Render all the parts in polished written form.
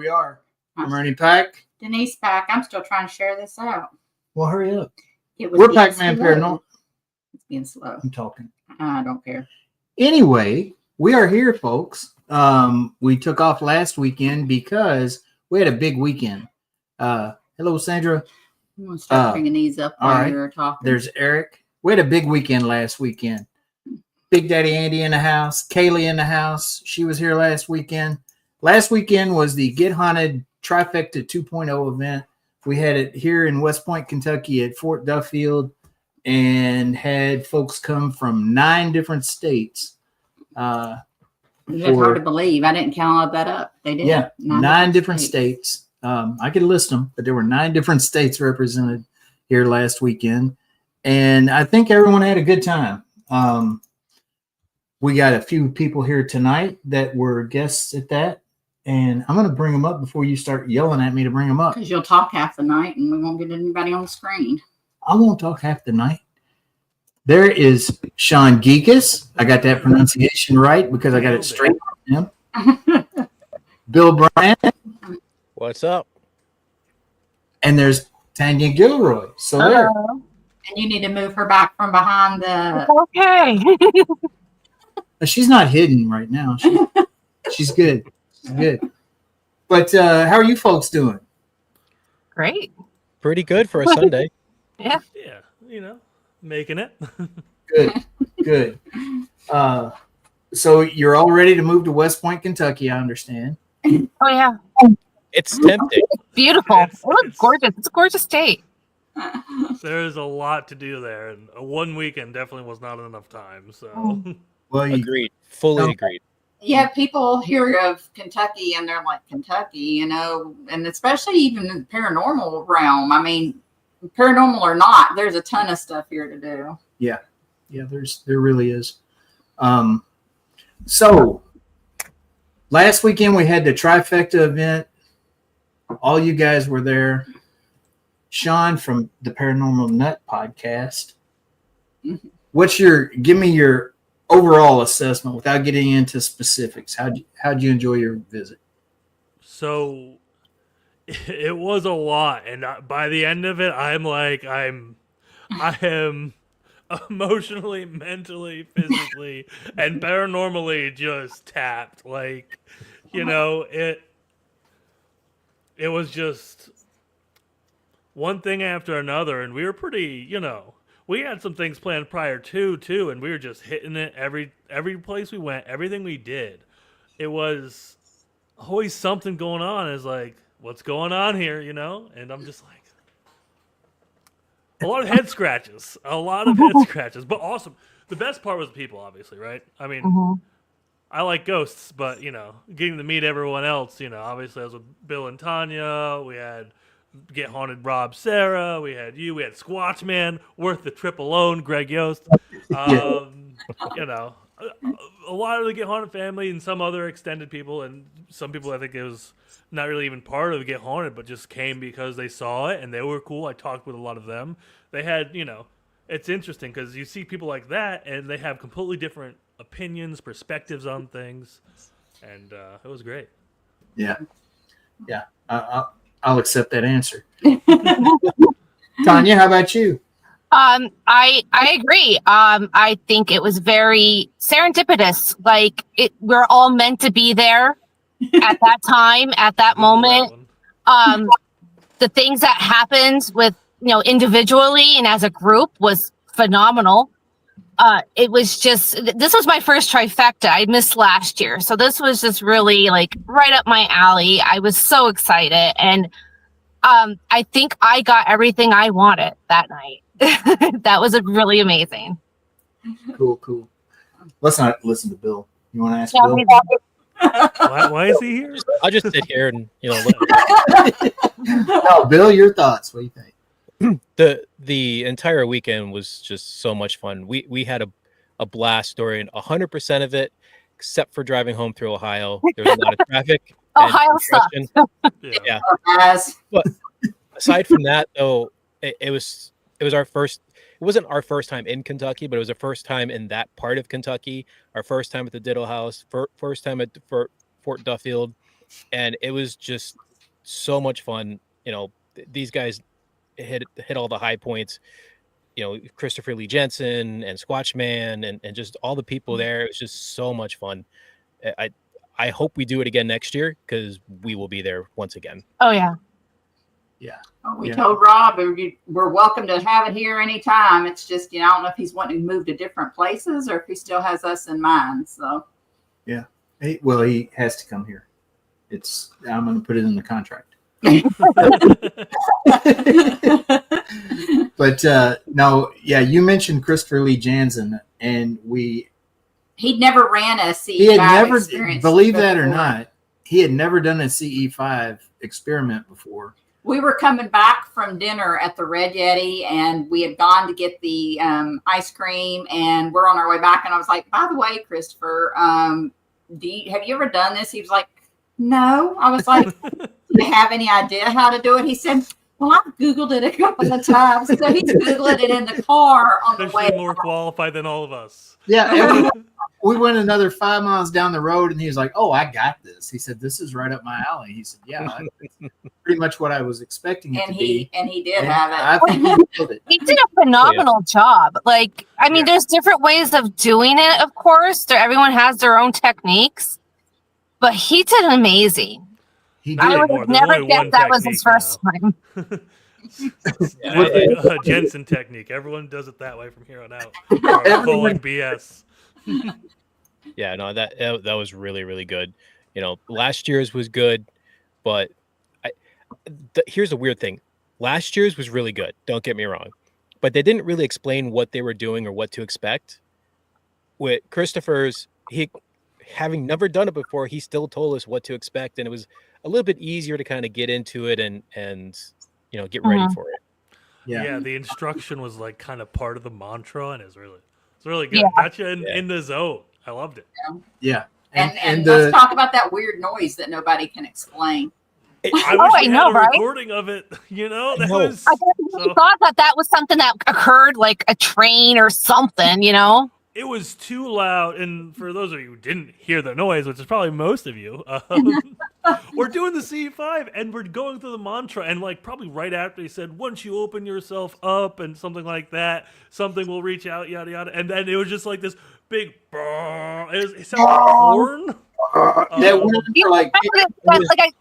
we are. I'm Ernie Pack. Denise Pack. I'm still trying to share this out. Well, hurry up. We're Packman Paranormal. It's being slow. I'm talking. I don't care. Anyway, we are here, folks. We took off last weekend because we had a big weekend. Hello, Sandra. I'm going to start bringing these up while you're talking. There's Eric. We had a big weekend last weekend. Big Daddy Andy in the house. Kaylee in the house. She was here last weekend. Last weekend was the Get Haunted Trifecta 2.0 event. We had it here in West Point, Kentucky at Fort Duffield and had folks come from 9 different states. It's hard to believe. I didn't count all that up. They did. Yeah, 9 different states. I could list them, but there were 9 different states represented here last weekend. And I think everyone had a good time. We got a few people here tonight that were guests at that. And I'm going to bring them up before you start yelling at me to bring them up. Because you'll talk half the night and we won't get anybody on the screen. I won't talk half the night. There is Sean Ghikas. I got that pronunciation right because I got it straight from him. Bill Bryan. What's up? And there's Tanya Gilroy. So there. And you need to move her back from behind the... Okay. She's not hidden right now. She's good. She's good. But how are you folks doing? Great. Pretty good for a Sunday. Yeah. Yeah, you know, making it. Good. So you're all ready to move to West Point, Kentucky, I understand. Oh, yeah. It's tempting. It's beautiful. It's gorgeous. It's a gorgeous state. There's a lot to do there, and one weekend definitely was not enough time. So, Well, Agreed. Fully agreed. Yeah, people hear of Kentucky and they're like, Kentucky, you know, and especially even in the paranormal realm. I mean, paranormal or not, there's a ton of stuff here to do. Yeah, there really is. So last weekend we had the Trifecta event. All you guys were there. Sean from the Paranormal Nut podcast. Give me your overall assessment without getting into specifics. How'd you enjoy your visit? So it was a lot, and by the end of it, I am emotionally, mentally, physically, and paranormally just tapped. Like, you know, it was just one thing after another, and we were pretty, you know, we had some things planned prior too, and we were just hitting it every place we went, everything we did. It was always something going on. It's like, what's going on here, you know? And I'm just like, a lot of head scratches, but awesome. The best part was the people, obviously, right? I mean, I like ghosts, but, you know, getting to meet everyone else, you know, obviously I was with Bill and Tanya. We had Get Haunted Rob, Sarah. We had you. We had Squatch Man, worth the trip alone, Greg Yost. You know, a lot of the Get Haunted family and some other extended people, and some people I think it was not really even part of Get Haunted, but just came because they saw it and they were cool. I talked with a lot of them. They had, you know, it's interesting because you see people like that and they have completely different opinions, perspectives on things, and it was great. Yeah. I'll accept that answer. Tanya, how about you? I agree. I think it was very serendipitous. Like we're all meant to be there at that time, at that moment. The things that happened with, you know, individually and as a group was phenomenal. It was just, this was my first trifecta. I missed last year. So this was just really like right up my alley. I was so excited. And I think I got everything I wanted that night. That was really amazing. Cool. Let's not listen to Bill. You want to ask Bill? Why is he here? I'll just sit here and, you know, Oh, Bill, your thoughts. What do you think? The entire weekend was just so much fun. We had a blast during 100% of it, except for driving home through Ohio. There was a lot of traffic. Ohio sucks. Yeah. But aside from that, though, it was our first. It wasn't our first time in Kentucky, but it was our first time in that part of Kentucky. Our first time at the Ditto House. First time at Fort Duffield. and it was just so much fun. These guys hit all the high points. Christopher Lee Jensen and Squatchman and just all the people there. It was just so much fun. I hope we do it again next year because we will be there once again. Oh yeah. We told Rob we're welcome to have it here anytime. It's just, I don't know if he's wanting to move to different places or if he still has us in mind. So yeah, he has to come here. I'm going to put it in the contract. But no, yeah, you mentioned Christopher Lee Jansen, and he'd never ran a CE5 he had never, experience believe that or before. not, he had never done a CE5 experiment before. We were coming back from dinner at the Red Yeti, and we had gone to get the ice cream, and we're on our way back. And I was like, by the way, Christopher, have you ever done this? He was like, no. I was like, do you have any idea how to do it? He said, well, I've Googled it a couple of times. So he's Googling it in the car on the way. More qualified than all of us. Yeah. We went another 5 miles down the road, and he was like, oh, I got this. He said, this is right up my alley. He said, yeah, it's pretty much what I was expecting it to be. And he did have it. I think he did it. He did a phenomenal job. There's different ways of doing it, of course. Everyone has their own techniques, but he did amazing. I would have never guessed that was his first time. Jensen technique. Everyone does it that way from here on out. Calling BS. Yeah, no, that was really, really good. Last year's was good, but here's the weird thing. Last year's was really good. Don't get me wrong, but they didn't really explain what they were doing or what to expect. With Christopher's, having never done it before, he still told us what to expect, and it was a little bit easier to kind of get into it and get ready for it. Yeah, the instruction was like kind of part of the mantra, and it's really good. Got you in the zone. I loved it. Yeah. And let's talk about that weird noise that nobody can explain. I wish we had a recording of it. That was. I thought that was something that occurred, like a train or something. It was too loud, and for those of you who didn't hear the noise, which is probably most of you, we're doing the C5, and we're going through the mantra, and probably right after he said, once you open yourself up, and something like that, something will reach out, yada, yada, and then it was just like this big, it sounded like a horn. Like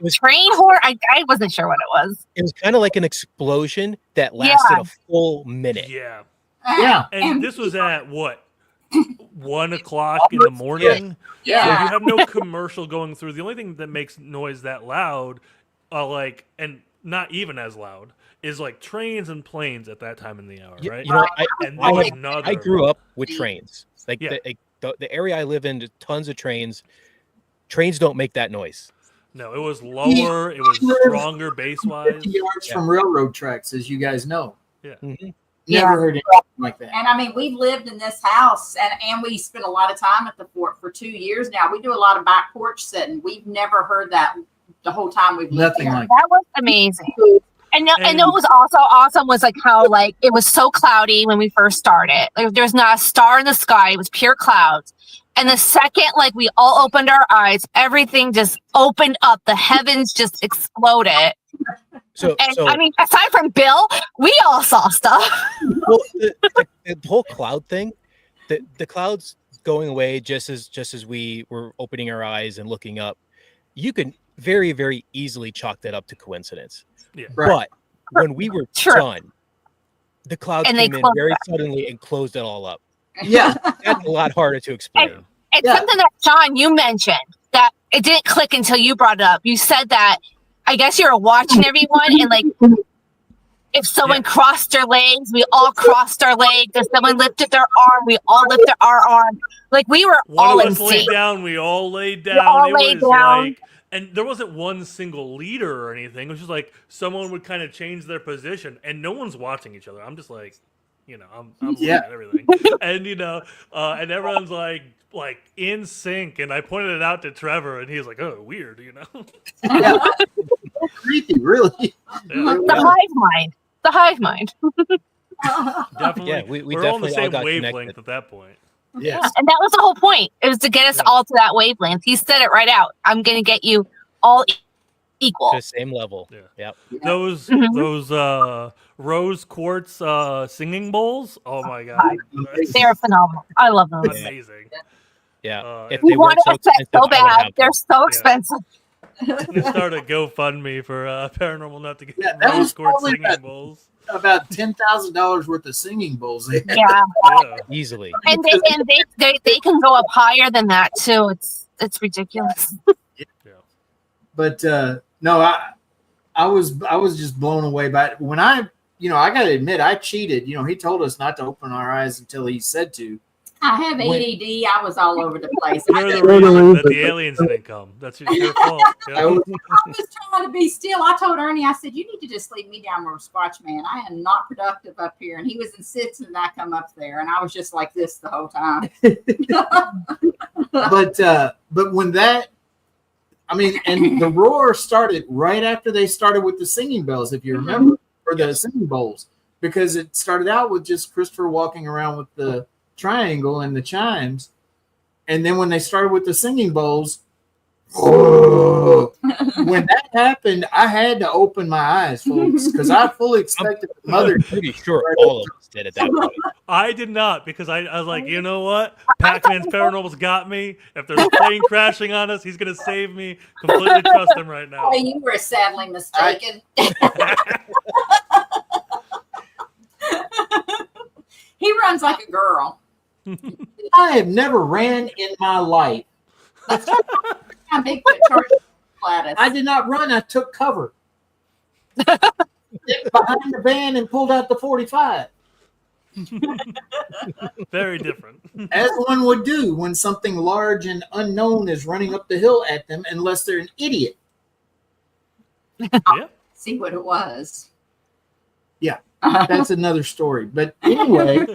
a train horn? I wasn't sure what it was. It was kind of like an explosion that lasted a full minute. Yeah. Yeah. And this was at what? 1 o'clock in the morning. Yeah. So you have no commercial going through. The only thing that makes noise that loud, and not even as loud, is trains and planes at that time in the hour, right? I grew up with trains. The area I live in, tons of trains. Trains don't make that noise. No, it was lower. It was stronger bass-wise. 50 yards from railroad tracks, as you guys know. Yeah. Mm-hmm. Never heard anything like that. And we've lived in this house and we spent a lot of time at the fort for 2 years now. We do a lot of back porch sitting. We've never heard that the whole time we've lived Nothing here. like that was amazing. And what was also awesome was how it was so cloudy when we first started. There's not a star in the sky. It was pure clouds. And the second we all opened our eyes, everything just opened up. The heavens just exploded. Aside from Bill, we all saw stuff. Well, the whole cloud thing, the clouds going away just as we were opening our eyes and looking up, you can very, very easily chalk that up to coincidence. Yeah. But when we were done, the clouds came in very suddenly and closed it all up. Yeah. That's a lot harder to explain. It's something that, Sean, you mentioned that it didn't click until you brought it up. You said that I guess you were watching everyone and if someone crossed their legs, we all crossed our legs. If someone lifted their arm, we all lifted our arm. We were all in sync. Laid down, we all laid down. And there wasn't one single leader or anything. It was just someone would kind of change their position, and no one's watching each other. I'm just I'm looking at everything, and and everyone's in sync. And I pointed it out to Trevor, and he was like, "Oh, weird," Yeah. Creepy, really. Yeah. The hive mind. Definitely. Yeah, we we're all on the same wavelength connected at that point. Yes. Yeah, and that was the whole point. It was to get us all to that wavelength. He said it right out. I'm going to get you all To equal. the same level. Yeah. Yep. Those rose quartz singing bowls. Oh my god, They're phenomenal. I love them. amazing. Yeah. If We they want weren't so to access expensive, so I would bad. have They're them. so expensive. Gonna start a GoFundMe for Paranormal Nut to get Yeah, that rose was quartz probably singing bowls. about $10,000 worth of singing bowls. They had. Yeah, Yeah. Easily. and they can go up higher than that too. It's ridiculous. But no, I was just blown away by it. When I got to admit, I cheated. He told us not to open our eyes until he said to. I have ADD. I was all over the place. You're the reason that the aliens didn't come. That's your fault. I was, I was trying to be still. I told Ernie, I said, you need to just leave me down where Squatch Man. I am not productive up here. And he was insisting that I come up there. And I was just like this the whole time. but when that, and the roar started right after they started with the singing bells, if you remember, or the singing bowls, because it started out with just Christopher walking around with the triangle and the chimes. And then when they started with the singing bowls, when that happened, I had to open my eyes, folks, because I fully expected the mother. I'm pretty sure all of us did at that point. I did not, because I was like, you know what? Pac-Man's Paranormal's got me. If there's a plane crashing on us, he's going to save me. Completely trust him right now. Boy, you were sadly mistaken. He runs like a girl. I have never ran in my life. I'm Bigfoot charged Gladys. I did not run. I took cover. Behind the van and pulled out the 45. Very different. As one would do when something large and unknown is running up the hill at them, unless they're an idiot. Yeah. See what it was. Yeah, that's another story. But anyway,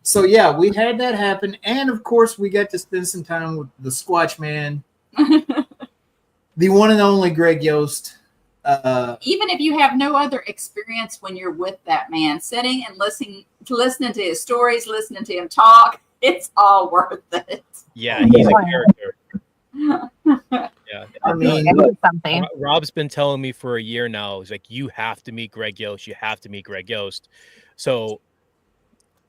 so yeah, we had that happen. And of course, we got to spend some time with the Squatch Man, the one and only Greg Yost. Even if you have no other experience when you're with that man, sitting and listening to his stories, listening to him talk, it's all worth it. Yeah, he's a character. Yeah. I mean, something. Rob's been telling me for a year now. He's like, you have to meet Greg Yost. You have to meet Greg Yost. So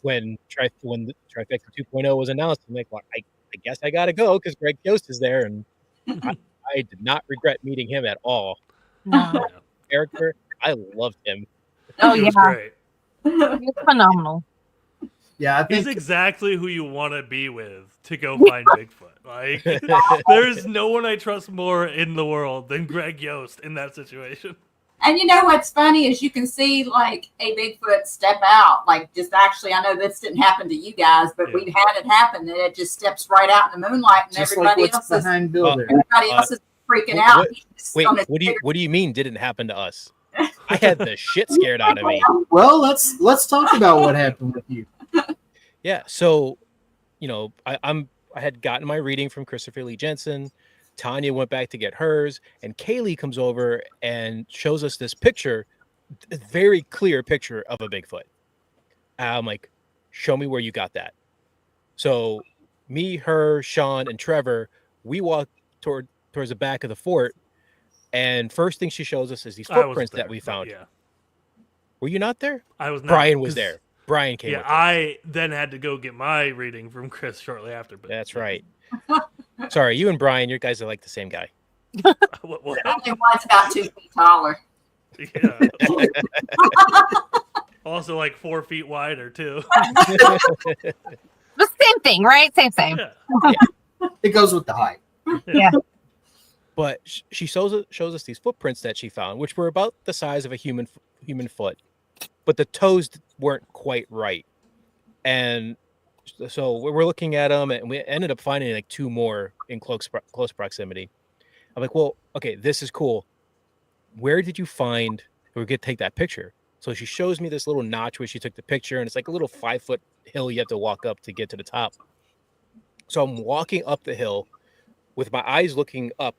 when the Trifecta 2.0 was announced, I'm like, well, I guess I got to go because Greg Yost is there. And I did not regret meeting him at all. No. Character, I loved him. Oh, He was yeah. great. It's phenomenal. yeah, I He's think exactly who you want to be with to go find Bigfoot. Like, there's no one I trust more in the world than Greg Yost in that situation. And you know what's funny is you can see like a Bigfoot step out. Like just actually, I know this didn't happen to you guys, but Yeah. we've had it happen and it just steps right out in the moonlight and just like everybody what's else is behind Bill there. freaking out. Wait, what do you mean didn't happen to us? I had the shit scared out of me. Well, let's talk about what happened with you. Yeah, so I had gotten my reading from Christopher Lee Jensen. Tanya went back to get hers, and Kaylee comes over and shows us this picture, a very clear picture of a Bigfoot. I'm like, show me where you got that. So me, her, Sean, and Trevor, we walk towards the back of the fort, and first thing she shows us is these I wasn't footprints there, that we but found. Yeah, Were you not there? I was not. Brian was 'cause- there. Brian came Yeah, with us. I then had to go get my reading from Chris shortly after. But That's right. Sorry, you and Brian, you guys are like the same guy. What? Only one's about 2 feet taller. Yeah. Also, like 4 feet wider too. The same thing, right? Same. Yeah. It goes with the height. Yeah. But she shows us these footprints that she found, which were about the size of a human foot, but the toes weren't quite right. And so we're looking at them, and we ended up finding like 2 more in close proximity. I'm like, well, okay, this is cool. Where did you find? We're gonna take that picture. So she shows me this little notch where she took the picture, and it's like a little 5-foot hill you have to walk up to get to the top. So I'm walking up the hill with my eyes looking up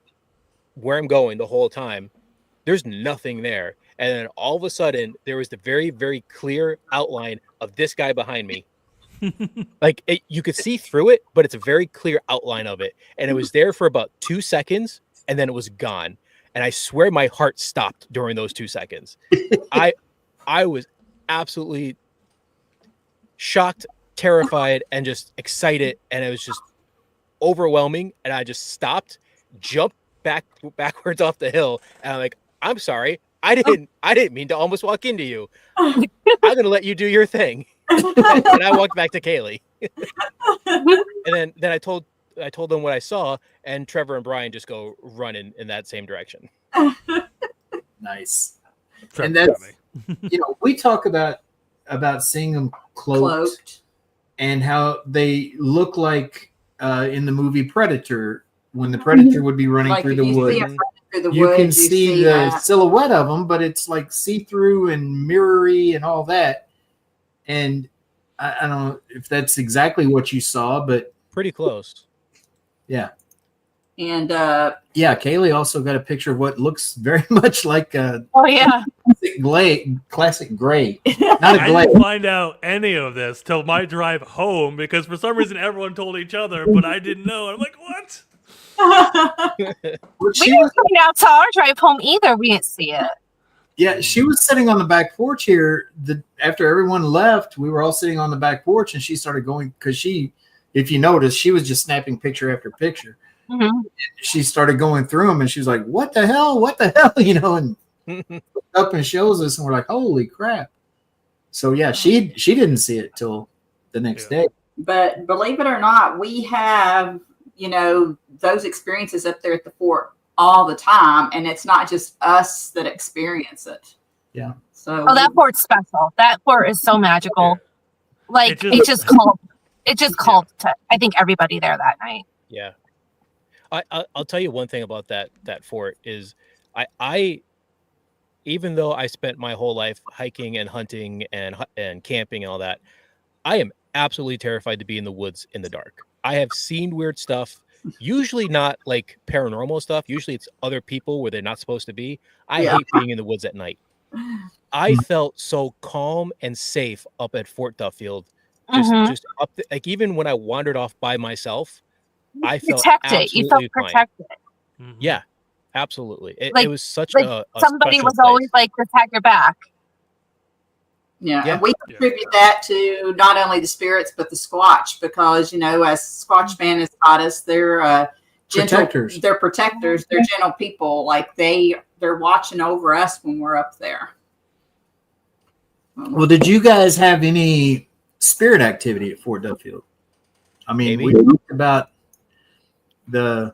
where I'm going the whole time. There's nothing there. And then all of a sudden, there was the very, very clear outline of this guy behind me. Like you could see through it, but it's a very clear outline of it. And it was there for about 2 seconds, and then it was gone. And I swear my heart stopped during those 2 seconds. I was absolutely shocked, terrified, and just excited, and it was just overwhelming. And I just stopped, jumped backwards off the hill, and I'm like, I'm sorry, I didn't mean to almost walk into you. I'm gonna let you do your thing. And I walked back to Kaylee. And then I told them what I saw, and Trevor and Bryan just go run in that same direction. Nice. And that's, we talk about seeing them cloaked and how they look like in the movie Predator, when the Predator would be running Like through if the you woods. see a predator through the You woods, can see the that. silhouette of them, but it's like see-through and mirrory and all that. And I don't know if that's exactly what you saw, but Pretty close. yeah. And Yeah, Kaylee also got a picture of what looks very much like a Oh yeah. classic gray. Not a I gray. didn't find out any of this till my drive home because for some reason everyone told each other, but I didn't know. I'm like, what? We didn't find out till our drive home either. We didn't see it. Yeah, she was sitting on the back porch here. After everyone left, we were all sitting on the back porch, and she started going because if you notice, she was just snapping picture after picture. Mm-hmm. She started going through them, and she was like, "What the hell? What the hell?" And up and shows us, and we're like, "Holy crap!" So yeah, she didn't see it till the next day. but believe it or not, we have those experiences up there at the fort all the time, and it's not just us that experience it. Yeah. So that fort's special. That fort is so magical. Like it just called to, I think, everybody there that night. Yeah. I'll tell you one thing about that fort is I even though I spent my whole life hiking and hunting and camping and all that, I am absolutely terrified to be in the woods in the dark. I have seen weird stuff, usually not like paranormal stuff. Usually it's other people where they're not supposed to be. I hate being in the woods at night. I felt so calm and safe up at Fort Duffield. Just up like even when I wandered off by myself, I felt protected. You felt protected. Fine. Yeah, absolutely. It was such a somebody special was place. always like, just have your back. Yeah, and we attribute that to not only the spirits but the Squatch, because as Squatch man has taught us, they're gentle. Protectors. They're protectors. They're gentle people. Like they're watching over us when we're up there. Well, did you guys have any spirit activity at Fort Duffield? I mean, Maybe. we talked about the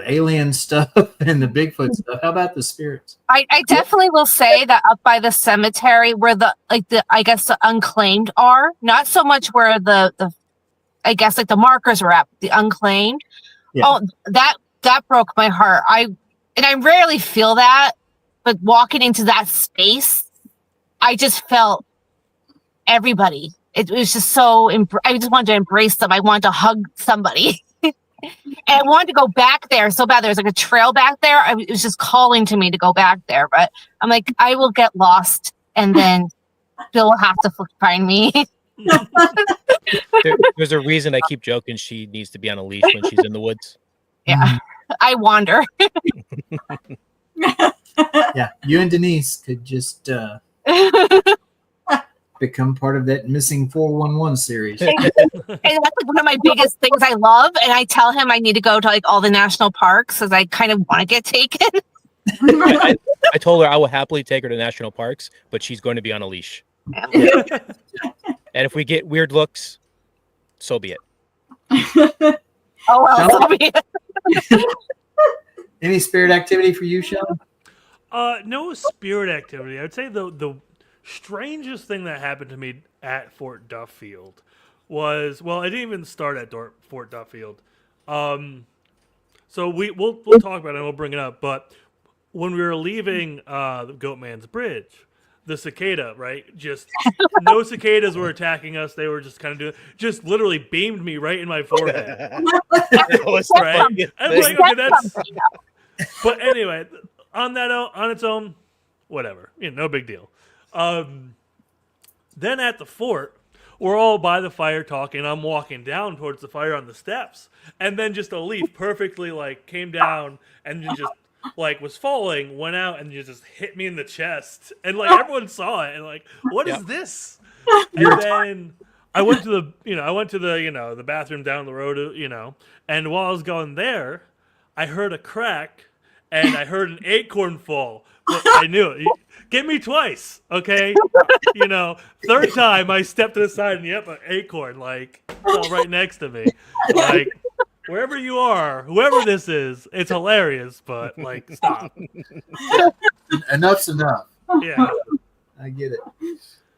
alien stuff and the Bigfoot stuff. How about the spirits? I definitely will say that up by the cemetery where the unclaimed are, not so much where the I guess like the markers are at, the unclaimed. Yeah. Oh, that broke my heart. I rarely feel that, but walking into that space, I just felt everybody. It was just so, I just wanted to embrace them. I wanted to hug somebody. And I wanted to go back there so bad. There was like a trail back there. It was just calling to me to go back there. But I'm like, I will get lost and then Bill will have to find me. There's a reason I keep joking she needs to be on a leash when she's in the woods. Yeah, I wander. Yeah, you and Denise could just become part of that missing 411 series. And that's like one of my biggest things I love. And I tell him I need to go to like all the national parks because I kind of want to get taken. I told her I will happily take her to national parks, but she's going to be on a leash. And if we get weird looks, so be it. Oh, well, so be it. Any spirit activity for you, Sean? No spirit activity. I would say the strangest thing that happened to me at Fort Duffield was, well, it didn't even start at Fort Duffield. So we'll talk about it and we'll bring it up. But when we were leaving the Goatman's Bridge, the cicada, right? Just no cicadas were attacking us. They were just kind of doing, just literally beamed me right in my forehead. Right? I'm like, okay, that's. But anyway, on its own, whatever. No big deal. Then at the fort, we're all by the fire talking. I'm walking down towards the fire on the steps, and then just a leaf perfectly like came down and then just like was falling, went out and just hit me in the chest, and like everyone saw it and like, what is this? And then I went to the bathroom down the road, and while I was going there, I heard a crack and I heard an acorn fall. But I knew it. Get me twice, okay? Third time I stepped to the side and yep, an acorn like fell right next to me. Like wherever you are, whoever this is, it's hilarious, but like stop. Enough's enough. Yeah. I get it.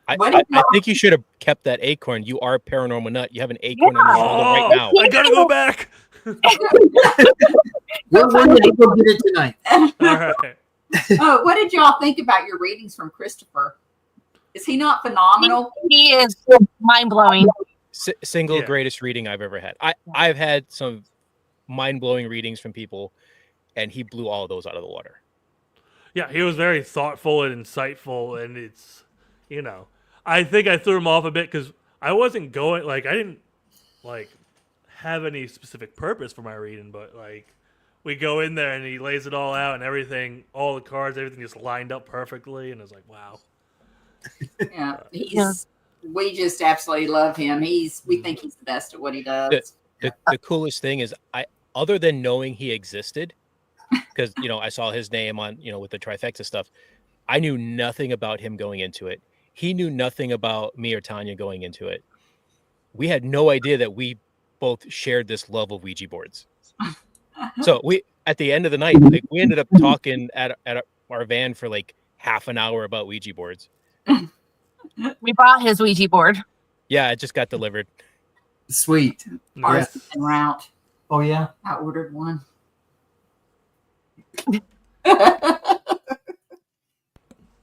I think you should have kept that acorn. You are a paranormal nut. You have an acorn on your shoulder right now. I gotta go back. We're going to go get it tonight. All right. Oh, what did y'all think about your readings from Christopher? Is he not phenomenal? He is mind blowing. Single greatest reading I've ever had. I've had some mind blowing readings from people, and he blew all of those out of the water. Yeah, he was very thoughtful and insightful, and it's, I think I threw him off a bit because I wasn't going, I didn't, have any specific purpose for my reading, but, we go in there and he lays it all out and everything, all the cards, everything just lined up perfectly, and I was like, wow. Yeah, we just absolutely love him. We think he's the best at what he does. The coolest thing is, other than knowing he existed, because I saw his name on with the Trifecta stuff, I knew nothing about him going into it. He knew nothing about me or Tanya going into it. We had no idea that we both shared this love of Ouija boards. So we, at the end of the night, we ended up talking at our van for half an hour about Ouija boards. We bought his Ouija board. Yeah, it just got delivered. Sweet. Ours is en route. Oh yeah. I ordered one.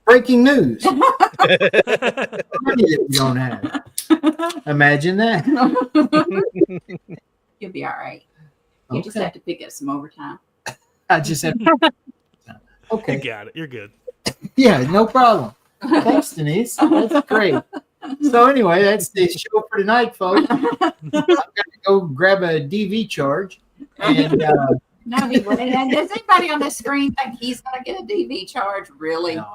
Breaking news. That we don't have. Imagine that. You'll be all right. You just have to pick up some overtime. I just have. Okay. You got it. You're good. Yeah, no problem. Thanks, Denise. That's great. So anyway, that's the show for tonight, folks. I'm gonna go grab a DV charge, and no, he wouldn't. And does anybody on the screen think he's gonna get a DV charge? Really? no,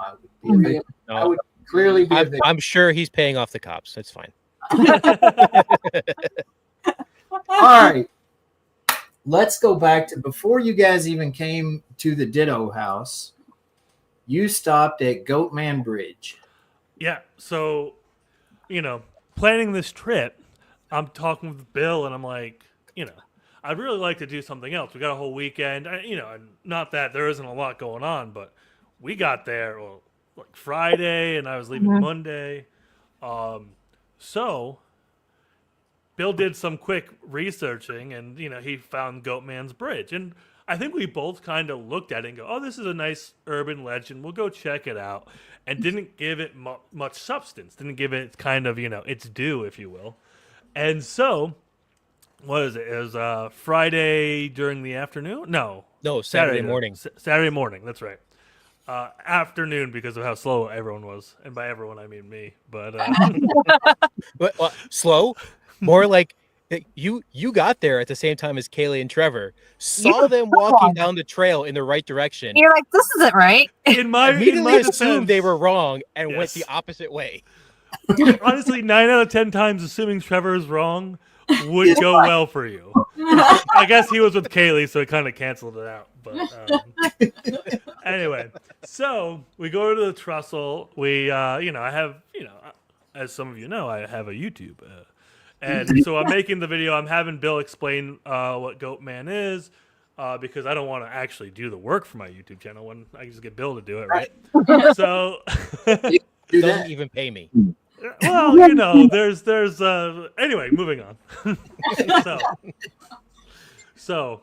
I would clearly be. I'm sure he's paying off the cops. That's fine. All right. Let's go back to before you guys even came to the Ditto house. You stopped at Goatman Bridge. Yeah. So, planning this trip, I'm talking with Bill, and I'm like, I'd really like to do something else. We got a whole weekend, and not that there isn't a lot going on, but we got there Friday, and I was leaving Monday. So Bill did some quick researching, and he found Goatman's Bridge, and I think we both kind of looked at it and go, "Oh, this is a nice urban legend. We'll go check it out," and didn't give it much substance. Didn't give it kind of its due, if you will. And so, what is it? It was Friday during the afternoon. No, Saturday morning. Saturday morning. That's right. Afternoon because of how slow everyone was, and by everyone I mean me. But What, slow? More like you got there at the same time as Kaylee and Trevor. Saw them walking down the trail in the right direction. You're like, this isn't right. Immediately assumed they were wrong and went the opposite way. Honestly, 9 out of 10 times assuming Trevor is wrong would go well for you. I guess he was with Kaylee, so it kind of canceled it out. But anyway, so we go to the trestle. We, I have, as some of you know, I have a YouTube. And so I'm making the video. I'm having Bill explain what Goatman is because I don't want to actually do the work for my YouTube channel when I can just get Bill to do it, right? So doesn't even pay me. Well, there's anyway, moving on. so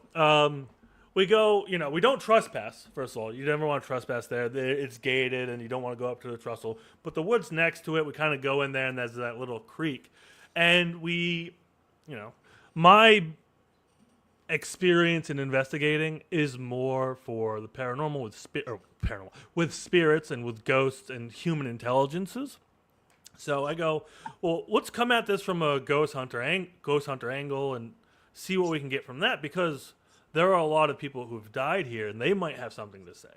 we go, we don't trespass, first of all. You never want to trespass there. It's gated and you don't want to go up to the trestle. But the woods next to it, we kind of go in there and there's that little creek. And we, my experience in investigating is more for the paranormal with spirits and with ghosts and human intelligences. So I go, well, let's come at this from a ghost hunter angle and see what we can get from that, because there are a lot of people who've died here and they might have something to say.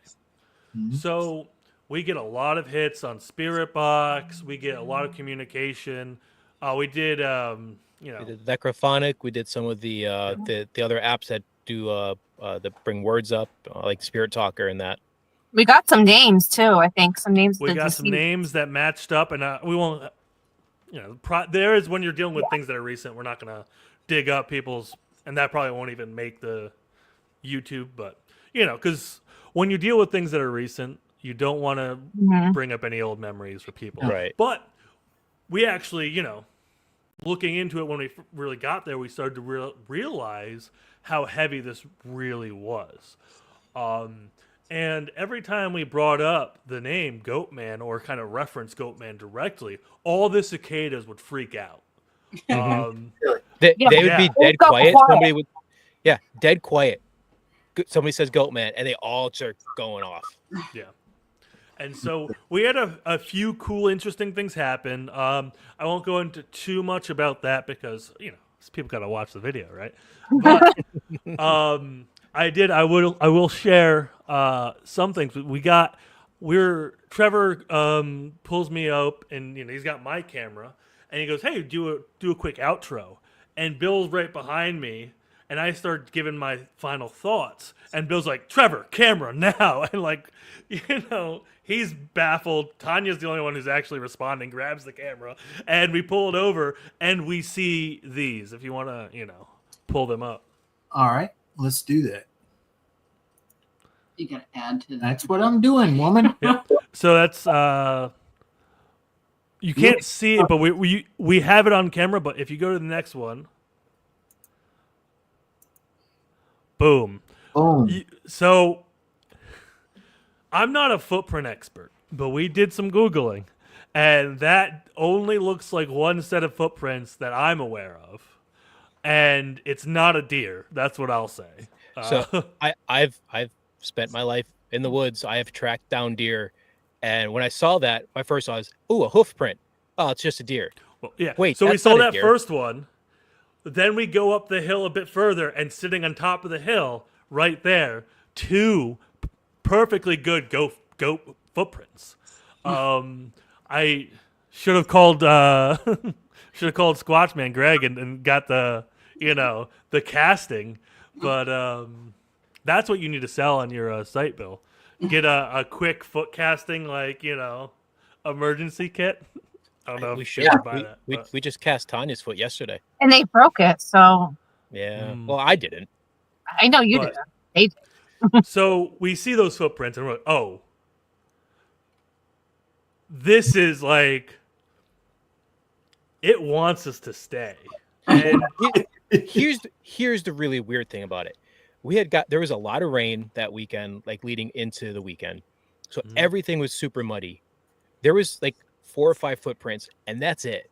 Mhm. So we get a lot of hits on Spirit Box. We get a lot of communication. We did, We did Necrophonic. We did some of the other apps that do that bring words up, like Spirit Talker and that. We got some names too. I think some names. we of the got some deceased. names that matched up, and we won't. There is, when you're dealing with things that are recent, we're not gonna dig up people's, and that probably won't even make the YouTube. But because when you deal with things that are recent, you don't want to Mhm. bring up any old memories for people. Right. But we actually, looking into it, when we really got there, we started to realize how heavy this really was. And every time we brought up the name Goatman or kind of referenced Goatman directly, all the cicadas would freak out. They Yeah. would be dead Go quiet. quiet. Somebody would, dead quiet. Somebody says Goatman, and they all start going off. Yeah. And so we had a few cool, interesting things happen. I won't go into too much about that because, people got to watch the video, right? But I will share some things. Trevor pulls me up, and he's got my camera, and he goes, "Hey, do a quick outro." And Bill's right behind me, and I start giving my final thoughts, and Bill's like, "Trevor, camera now!" And he's baffled. Tanya's the only one who's actually responding. Grabs the camera, and we pull it over, and we see these. If you want to, pull them up. All right, let's do that. You got to add to that. That's what I'm doing, woman. Yeah. So that's you can't see it, but we have it on camera. But if you go to the next one, boom. Boom. So I'm not a footprint expert, but we did some Googling, and that only looks like one set of footprints that I'm aware of, and it's not a deer. That's what I'll say. So I've spent my life in the woods. I have tracked down deer, and when I saw that, my first thought was, "Ooh, a hoof print. Oh, it's just a deer." Well, yeah. Wait, so we that's saw not a that deer. first one. Then we go up the hill a bit further, and sitting on top of the hill, right there, two perfectly good goat footprints. I should have called Squatchman Greg and got the casting, but that's what you need to sell on your site, Bill. Get a quick foot casting, emergency kit. I don't know We if should. you should buy that. We just cast Tanya's foot yesterday. And they broke it, so Yeah. Mm. Well, I didn't. I know you But- did. They did. So we see those footprints and we're like, oh, this is it wants us to stay. And Here's the really weird thing about it. There was a lot of rain that weekend, leading into the weekend. So Mhm. everything was super muddy. There was 4 or 5 footprints, and that's it.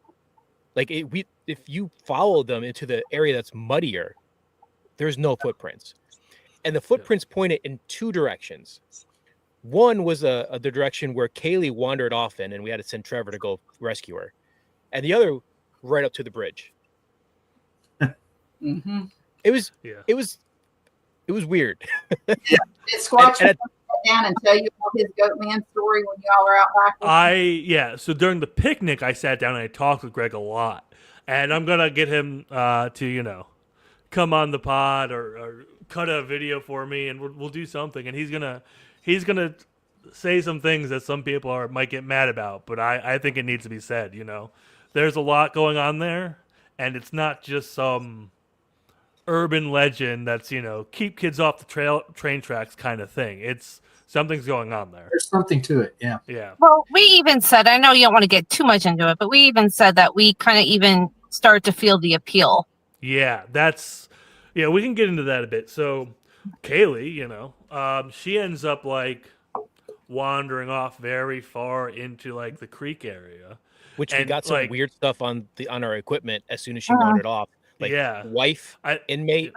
If you follow them into the area that's muddier, there's no footprints. And the footprints pointed in 2 directions. One was the direction where Kaylee wandered off in, and we had to send Trevor to go rescue her. And the other right up to the bridge. Mm-hmm. It was yeah. it was weird. Did Squatch And- come down and tell you all his Goatman story when y'all were out back? with him? So during the picnic, I sat down and I talked with Greg a lot. And I'm going to get him to, come on the pod or cut a video for me, and we'll do something. And he's gonna say some things that some people might get mad about, but I think it needs to be said. There's a lot going on there, and it's not just some urban legend that's keep kids off the train tracks kind of thing. It's something's going on there. There's something to it. Yeah. Yeah. Well, we even said, I know you don't want to get too much into it, but we even said that we kind of even start to feel the appeal. Yeah, we can get into that a bit. So Kaylee, she ends up wandering off very far into the creek area. Which we And, got some weird stuff on our equipment as soon as she wandered off. Yeah. Wife, inmate.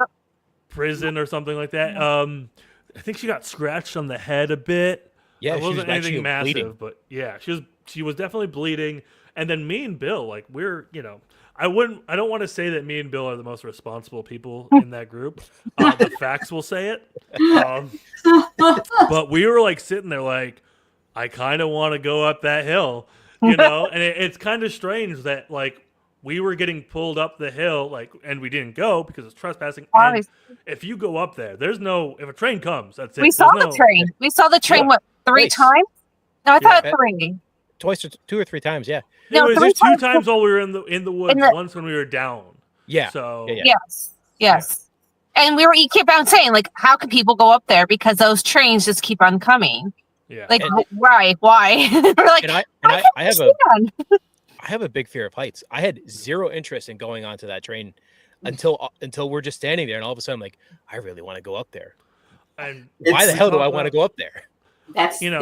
Prison or something like that. I think she got scratched on the head a bit. Yeah, It she was wasn't actually anything massive, bleeding. but yeah, she she was definitely bleeding. And then me and Bill, like we're, I don't want to say that me and Bill are the most responsible people in that group. The facts will say it. But we were like sitting there like, I kind of want to go up that hill, and it's kind of strange that like we were getting pulled up the hill, like, and we didn't go because it's trespassing. And if you go up there, if a train comes, that's it. We saw the train. We saw the train, what, 3 times? No, I thought 3. Twice or 2 or 3 times, yeah. There's 2 times while we were in the woods, once when we were down. Yeah. So Yes. Yeah. And we keep on saying, like, how can people go up there? Because those trains just keep on coming. Yeah. Like, why? We're like, I have a big fear of heights. I had zero interest in going onto that train until we're just standing there, and all of a sudden I'm like, I really want to go up there. And why the hell do I want to go up there? That's it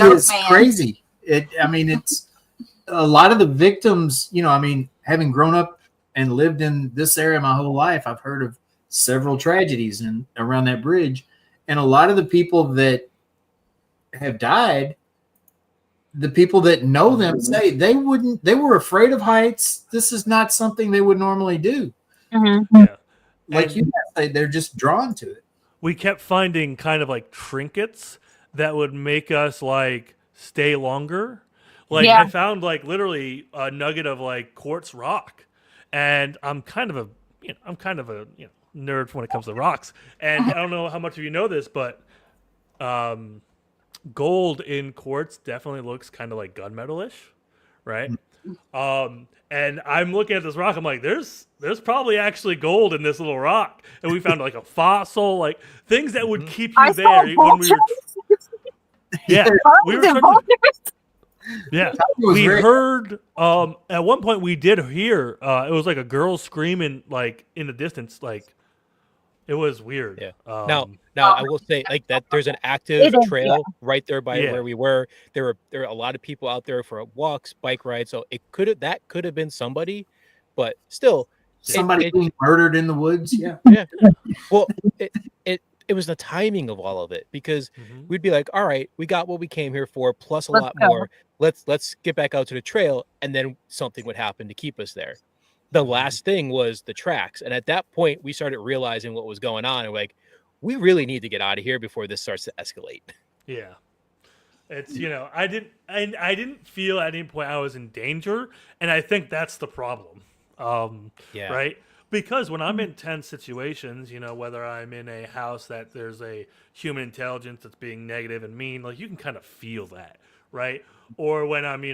is crazy. It's a lot of the victims, having grown up and lived in this area my whole life, I've heard of several tragedies around that bridge. And a lot of the people that have died, the people that know them say they were afraid of heights. This is not something they would normally do. Mm-hmm. Yeah. Like you say, they're just drawn to it. We kept finding kind of like trinkets that would make us like stay longer. Like I found like literally a nugget of like quartz rock, and I'm kind of a nerd when it comes to rocks. And I don't know how much of you know this, but gold in quartz definitely looks kind of like gunmetal-ish, right? And I'm looking at this rock. I'm like, there's probably actually gold in this little rock, and we found like a fossil, like things that would keep you there when we were. We heard at one point we did hear it was like a girl screaming like in the distance, like it was weird. Now I will say like that there's an active trail right there by where we were. There are a lot of people out there for walks, bike rides, so that could have been somebody, but still somebody being murdered in the woods. Well, it was the timing of all of it, because we'd be like, all right, we got what we came here for, plus a lot more. Let's get back out to the trail, and then something would happen to keep us there. The last thing was the tracks, and at that point, we started realizing what was going on, and we're like, we really need to get out of here before this starts to escalate. Yeah, it's I didn't feel at any point I was in danger, and I think that's the problem. Right. Because when I'm in tense situations, whether I'm in a house that there's a human intelligence that's being negative and mean, like you can kind of feel that, right? Or when I'm,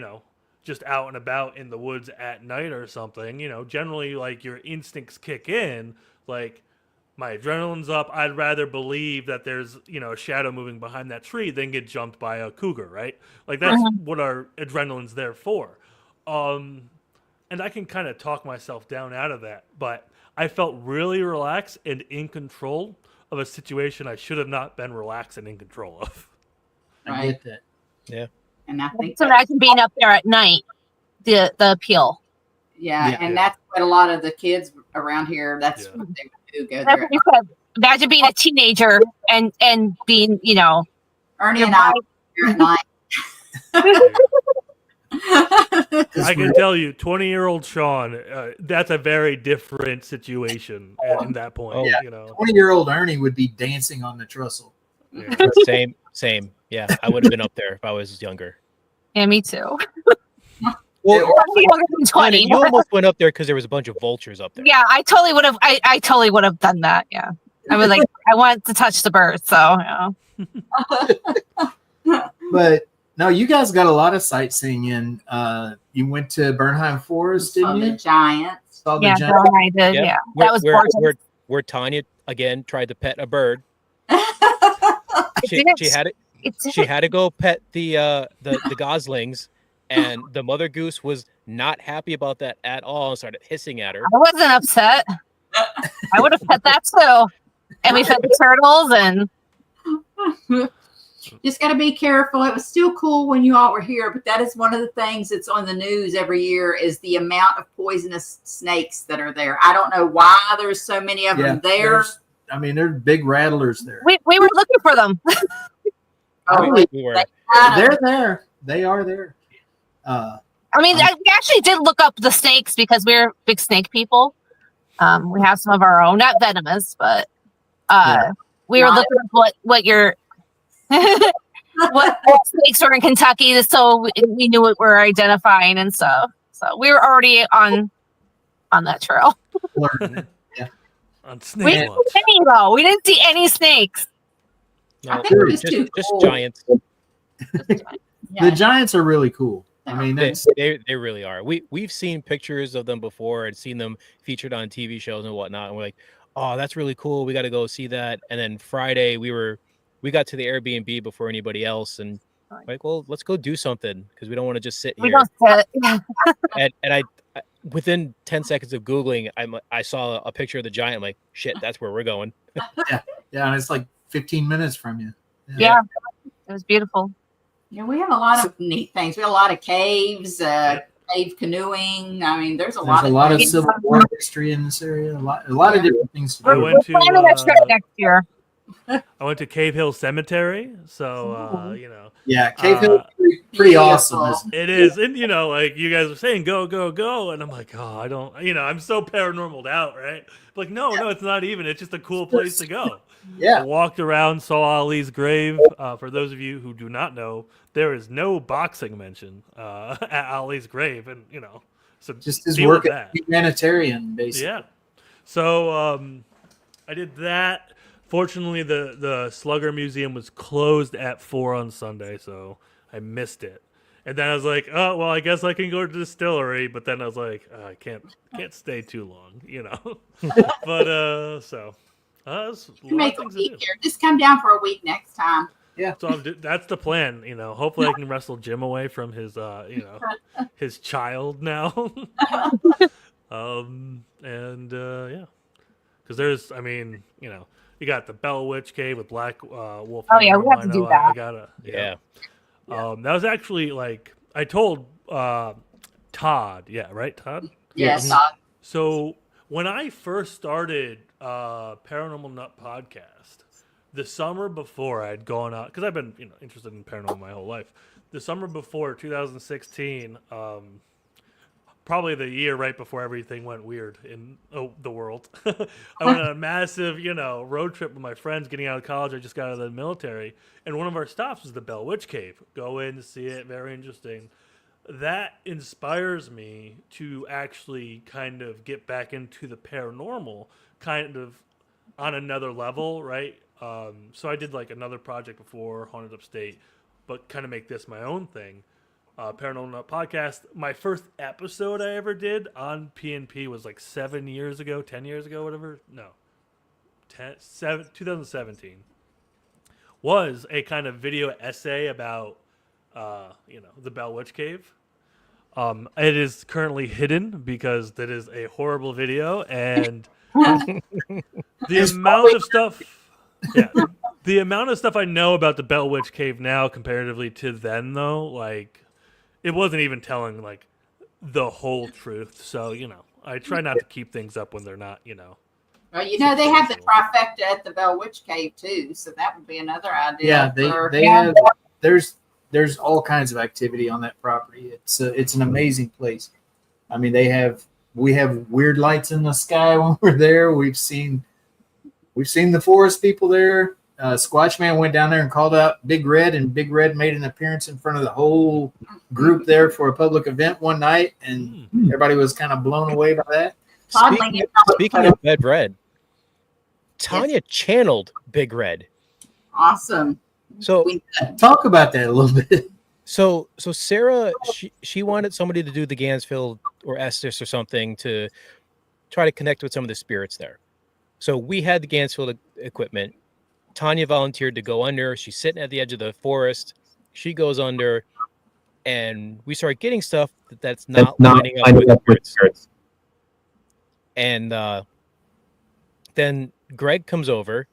just out and about in the woods at night or something, generally like your instincts kick in, like my adrenaline's up. I'd rather believe that there's, a shadow moving behind that tree than get jumped by a cougar, right? Like that's what our adrenaline's there for. And I can kind of talk myself down out of that, but I felt really relaxed and in control of a situation I should have not been relaxed and in control of. I get that. Yeah. And I think so imagine being up there at night, the appeal. That's what a lot of the kids around here, that's what they do go there. Imagine being a teenager and being, Ernie and I here at night. I can tell you, 20-year-old Sean, that's a very different situation at that point. 20-year-old Ernie would be dancing on the trestle. Yeah. Same. Yeah, I would have been up there if I was younger. Yeah, me too. Well, younger than 20. You almost went up there because there was a bunch of vultures up there. Yeah, I totally would have. I totally would have done that. Yeah, I was like, I want to touch the birds. So, But no, you guys got a lot of sightseeing in. You went to Bernheim Forest, didn't you? The Giants. Saw the yeah, Giants. I did. Yeah, that was gorgeous. Where Tanya again tried to pet a bird. She had to go pet the goslings, and the mother goose was not happy about that at all and started hissing at her. I wasn't upset. I would have pet that too. And we fed the turtles and. Just got to be careful. It was still cool when you all were here, but that is one of the things that's on the news every year is the amount of poisonous snakes that are there. I don't know why there's so many of them there. There's big rattlers there. We were looking for them. We were. They're there. They are there. I mean, we actually did look up the snakes because we're big snake people. We have some of our own, not venomous, but we were looking at what your what snakes were in Kentucky, so we knew what we're identifying and stuff. So we were already on that trail. Yeah. On We snake didn't watch. see any though. We didn't see any snakes. I think it was too just cool. giants. The giants are really cool. I mean, that's They really are. We've seen pictures of them before and seen them featured on TV shows and whatnot, and we're like, oh, that's really cool. We got to go see that. And then Friday we got to the Airbnb before anybody else, and like, well, let's go do something because we don't want to just sit We here. don't sit. And I within 10 seconds of Googling, I saw a picture of the giant. I'm like, shit, that's where we're going. yeah, and it's like 15 minutes from you. Yeah, it was beautiful. Yeah, we have a lot of neat things. We have a lot of caves, cave canoeing. I mean, there's a lot of things. Civil War history in this area. A lot of different things to I do. went to Planning a trip next year. I went to Cave Hill Cemetery, so you know. Yeah, Cave Hill is pretty awesome. Isn't It is, and you know, like you guys were saying, go, go, go, and I'm like, oh, I don't, you know, I'm so paranormaled out, right? Like, no, it's not even. It's just a cool place to go. Yeah. I walked around, saw Ali's grave. For those of you who do not know, there is no boxing mention at Ali's grave, and you know, so just his deal work with as that. humanitarian, basically. Yeah. So I did that. Fortunately, the Slugger Museum was closed at 4 on Sunday, so I missed it. And then I was like, oh, well, I guess I can go to the distillery. But then I was like, I can't stay too long, you know. But so there's a lot Make of a things to week do. here. Just come down for a week next time. Yeah. So that's the plan, you know. Hopefully, I can wrestle Jim away from his, you know, his child now. And yeah, because there's, I mean, you know, you got the Bell Witch Cave with Black Wolf. Oh yeah, we have to do that. I gotta, Yeah. That was actually like I told Todd. Yeah, right, Todd. Yes. So when I first started Paranormal Nut podcast, the summer before I'd gone out because I've been interested in paranormal my whole life. The summer before 2016, probably the year right before everything went weird in the world, I went on a massive road trip with my friends getting out of college. I just got out of the military, and one of our stops was the Bell Witch Cave. Go in to see it, very interesting. That inspires me to actually kind of get back into the paranormal, kind of on another level, right? So I did like another project before, Haunted Upstate, but kind of make this my own thing. Paranormal Nut podcast. My first episode I ever did on PNP was like 10 years ago, whatever. No, 2017. Was a kind of video essay about the Bell Witch Cave. It is currently hidden because that is a horrible video, and the amount of stuff. Yeah, the amount of stuff I know about the Bell Witch Cave now, comparatively to then, though, like it wasn't even telling like the whole truth. So I try not to keep things up when they're not. Well, they have the trifecta at the Bell Witch Cave too, so that would be another idea. Yeah, they have. There's all kinds of activity on that property. It's an amazing place. I mean, we have weird lights in the sky when we're there. We've seen the forest people there. Squatch Man went down there and called out Big Red, and Big Red made an appearance in front of the whole group there for a public event one night, and everybody was kind of blown away by that. Speaking of Big Red, Tanya channeled Big Red. Awesome. So talk about that a little bit. So Sarah, she wanted somebody to do the Gansfield or Estes or something to try to connect with some of the spirits there. So we had the Gansfield equipment. Tanya volunteered to go under. She's sitting at the edge of the forest. She goes under, and we start getting stuff that's not lining up with the spirits. And then Greg comes over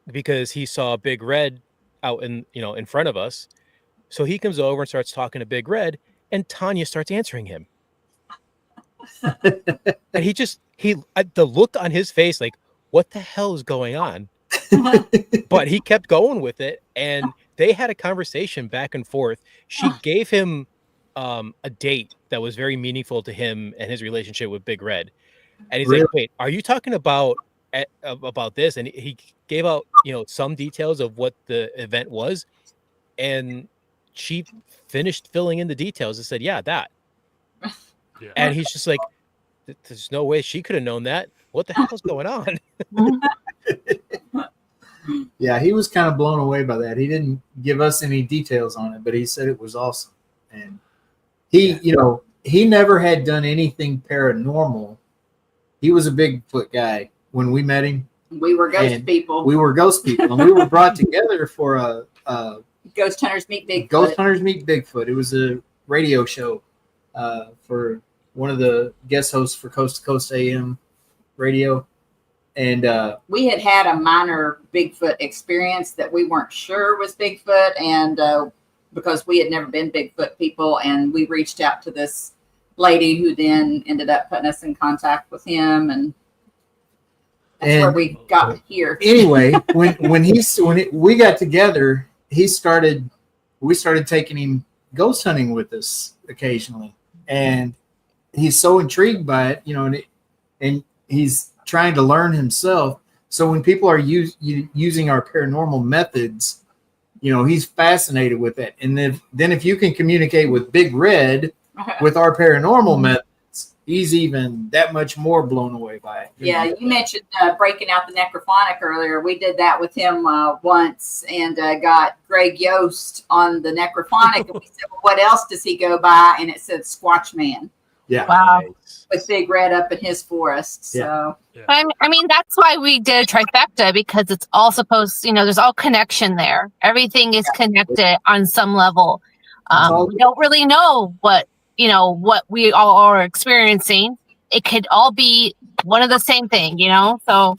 because he saw Big Red out in front of us. So he comes over and starts talking to Big Red, and Tanya starts answering him. And the look on his face, like, what the hell is going on? But he kept going with it, and they had a conversation back and forth. She gave him a date that was very meaningful to him and his relationship with Big Red. And he's Really? like, "Wait, are you talking about this?" And he gave out, some details of what the event was, and she finished filling in the details and said, "Yeah, that." Yeah. And he's just like, "There's no way she could have known that. What the hell's going on?" Yeah, he was kind of blown away by that. He didn't give us any details on it, but he said it was awesome. And he, he never had done anything paranormal. He was a Bigfoot guy when we met him. We were ghost people. We were ghost people, and we were brought together for a Ghost Hunters Meet Bigfoot. Ghost Hunters Meet Bigfoot. It was a radio show for one of the guest hosts for Coast to Coast AM radio. And we had a minor Bigfoot experience that we weren't sure was Bigfoot, and because we had never been Bigfoot people, and we reached out to this lady who then ended up putting us in contact with him, and that's where we got here. Anyway, when we got together, we started taking him ghost hunting with us occasionally, and he's so intrigued by it, and he's trying to learn himself. So when people are using our paranormal methods, he's fascinated with it. And then if you can communicate with Big Red with our paranormal methods, he's even that much more blown away by it. Yeah, you mentioned breaking out the necrophonic earlier. We did that with him once, and got Greg Yost on the necrophonic. And we said, well, what else does he go by? And it said Squatch Man. Yeah. Wow. With Big Red up in his forest. So Yeah. I mean, that's why we did a trifecta, because it's all supposed, there's all connection there. Everything is connected on some level. We don't really know what we all are experiencing. It could all be one of the same thing, so.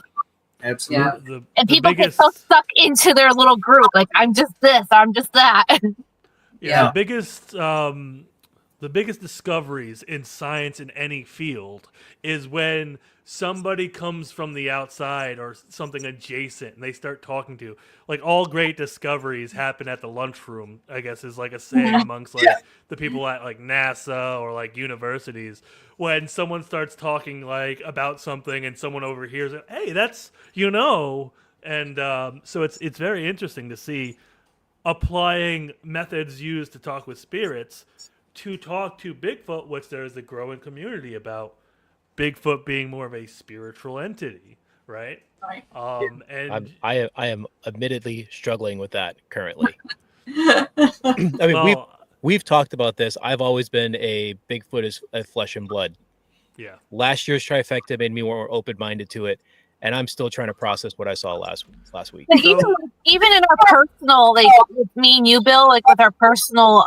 Absolutely. And people get so stuck into their little group. Like, I'm just this, I'm just that. Yeah. The biggest discoveries in science in any field is when somebody comes from the outside or something adjacent and they start talking to you. Like, all great discoveries happen at the lunchroom, I guess is like a saying amongst the people at like NASA or like universities. When someone starts talking like about something and someone overhears it, hey, that's and so it's very interesting to see applying methods used to talk with spirits to talk to Bigfoot, which there is a growing community about Bigfoot being more of a spiritual entity, right? Right. And I am admittedly struggling with that currently. I mean, we've talked about this. I've always been a Bigfoot is flesh and blood. yeah, Last year's trifecta made me more open-minded to it, and I'm still trying to process what I saw last week. But even in our personal, like with me and you, Bill, like with our personal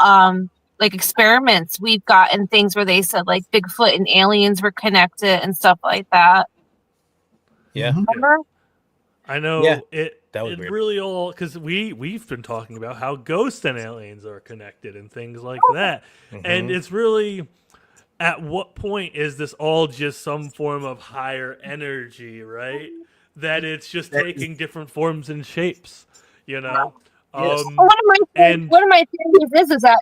experiments, we've gotten things where they said like Bigfoot and aliens were connected and stuff like that. Yeah. Remember? I know. Yeah, it that was weird. really all because we've been talking about how ghosts and aliens are connected and things like that, and it's really, at what point is this all just some form of higher energy, right? That it's just taking different forms and shapes, Yes. One of my theories is that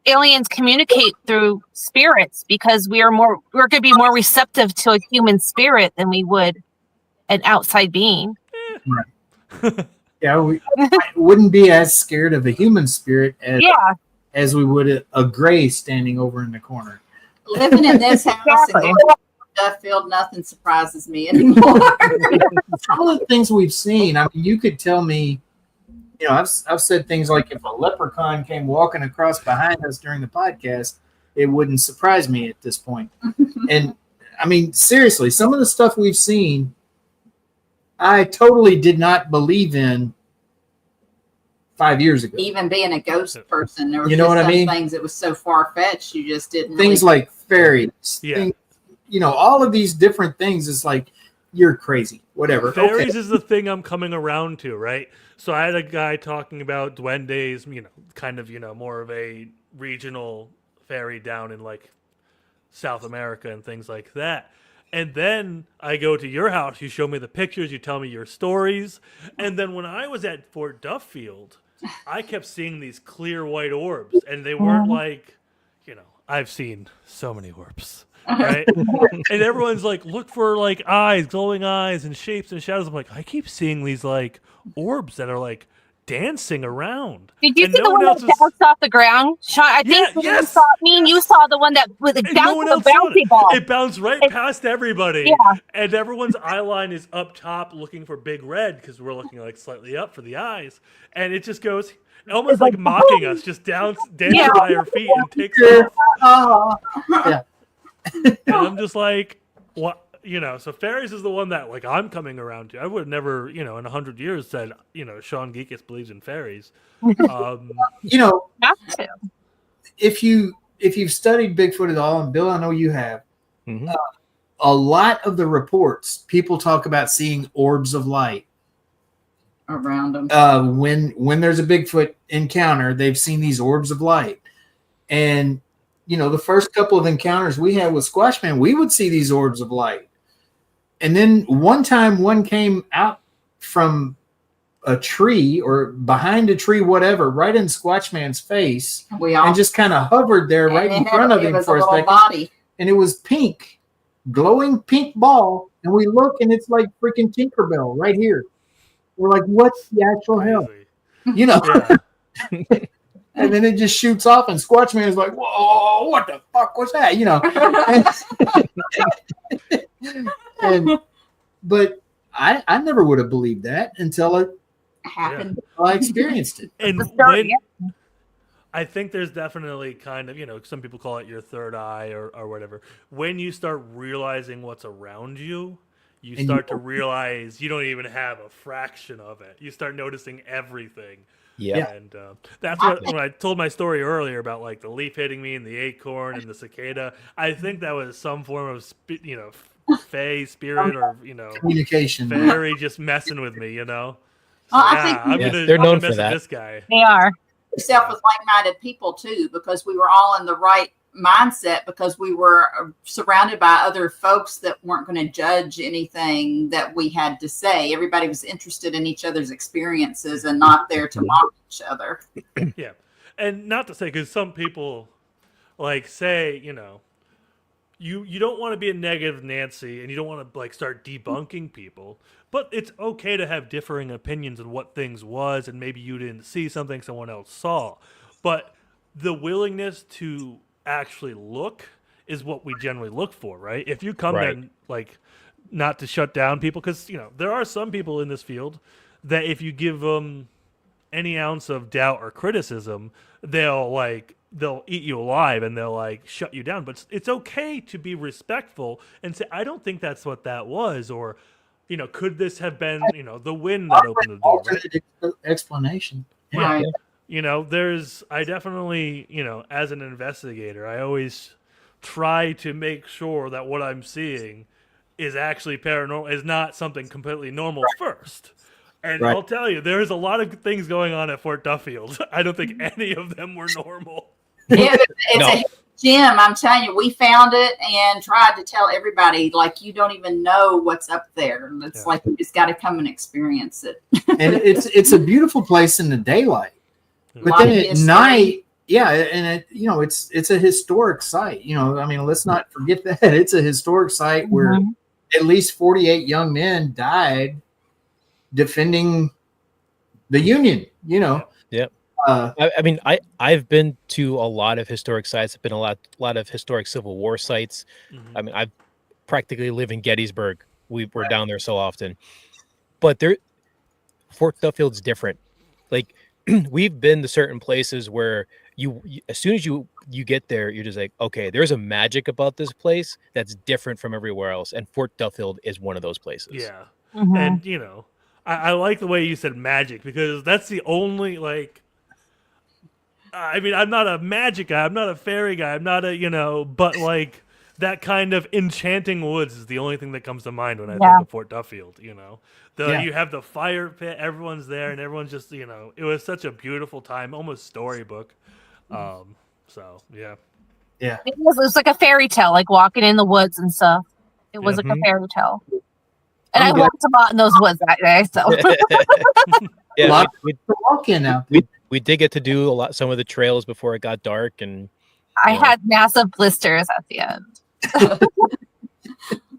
aliens communicate through spirits, because we're going to be more receptive to a human spirit than we would an outside being. Right. Yeah, we wouldn't be as scared of a human spirit as we would a gray standing over in the corner. living in this house Exactly. and going to Duffield, nothing surprises me anymore. Some of the things we've seen, I mean, you could tell me, I've said things like if a leprechaun came walking across behind us during the podcast, it wouldn't surprise me at this point. And I mean, seriously, some of the stuff we've seen, I totally did not believe in 5 years ago. Even being a ghost person, there was You know just what I some mean? things that was so far fetched, you just didn't. Things really... like fairies, Yeah. all of these different things. It's like, you're crazy, whatever. Fairies is the thing I'm coming around to, right? So I had a guy talking about duendes, kind of, more of a regional fairy down in like South America and things like that. And then I go to your house, you show me the pictures, you tell me your stories. And then when I was at Fort Duffield, I kept seeing these clear white orbs, and they weren't like, I've seen so many orbs, right? And everyone's like, look for like eyes, glowing eyes, and shapes and shadows. I'm like, I keep seeing these like orbs that are like dancing around. Did you and see the one that bounced off the ground? Sean, I think you saw the one that with the bouncy ball. It bounced right past everybody. Yeah. And everyone's eye line is up top looking for big red because we're looking like slightly up for the eyes. And it just goes almost like mocking us, just dancing by our feet and takes off. Yeah. And I'm just like, what? So fairies is the one that like I'm coming around to. I would have never, in 100 years said, Sean Ghikas believes in fairies. If you've studied Bigfoot at all, and Bill, I know you have, a lot of the reports, people talk about seeing orbs of light around them. When there's a Bigfoot encounter, they've seen these orbs of light. And, the first couple of encounters we had with Squashman, we would see these orbs of light. And then one time one came out from a tree or behind a tree, whatever, right in Squatchman's face, and just kind of hovered there right in front of him for a second. Body. And it was pink, glowing pink ball. And we look and it's like freaking Tinkerbell right here. We're like, what the actual hell? Yeah. And then it just shoots off and Squatchman is like, whoa, what the fuck was that? But I never would have believed that until it happened. I experienced it. And I think there's definitely kind of, some people call it your third eye or whatever. When you start realizing what's around you, you start to realize you don't even have a fraction of it. You start noticing everything. Yeah. And that's what, when I told my story earlier about like the leaf hitting me and the acorn and the cicada, I think that was some form of, fae spirit or, communication. Fairy just messing with me, So, I think they're known for mess that. with this guy. They are. Yourself with like-minded people too, because we were all in the right mindset because we were surrounded by other folks that weren't going to judge anything that we had to say. Everybody was interested in each other's experiences and not there to mock each other. Yeah. And not to say, because some people like say, you don't want to be a negative Nancy and you don't want to like start debunking people, but it's okay to have differing opinions on what things was and maybe you didn't see something someone else saw. But the willingness to actually look is what we generally look for, right? If you come in like not to shut down people, because there are some people in this field that if you give them any ounce of doubt or criticism, they'll eat you alive and they'll like shut you down. But it's okay to be respectful and say, I don't think that's what that was, or could this have been the wind that opened the door? Right? Explanation. Right. I definitely, as an investigator, I always try to make sure that what I'm seeing is actually paranormal, is not something completely normal first. And I'll tell you, there's a lot of things going on at Fort Duffield. I don't think any of them were normal. Yeah, it's a gym. I'm telling you, we found it and tried to tell everybody, like, you don't even know what's up there. It's like you just got to come and experience it. And it's a beautiful place in the daylight. But then at night, and it's a historic site. Let's not forget that it's a historic site where at least 48 young men died defending the Union. Yep. I've been to a lot of historic sites. I've been a lot of historic Civil War sites. Mm-hmm. I practically live in Gettysburg. We're down there so often, but Fort Duffield's different. Like, we've been to certain places where you as soon as you get there, you're just like, okay, there's a magic about this place that's different from everywhere else, and Fort Duffield is one of those places. Yeah. And I like the way you said magic, because that's the only I'm not a magic guy, I'm not a fairy guy, I'm not a but like that kind of enchanting woods is the only thing that comes to mind when I think of Fort Duffield. You have the fire pit, everyone's there, and everyone's just, it was such a beautiful time, almost storybook. So yeah. It was like a fairy tale, like walking in the woods and stuff. It was like a fairy tale. And I walked a lot in those woods that day. So A Yeah, lot we, of walk-in out there. we did get to do some of the trails before it got dark, and I Yeah. had massive blisters at the end.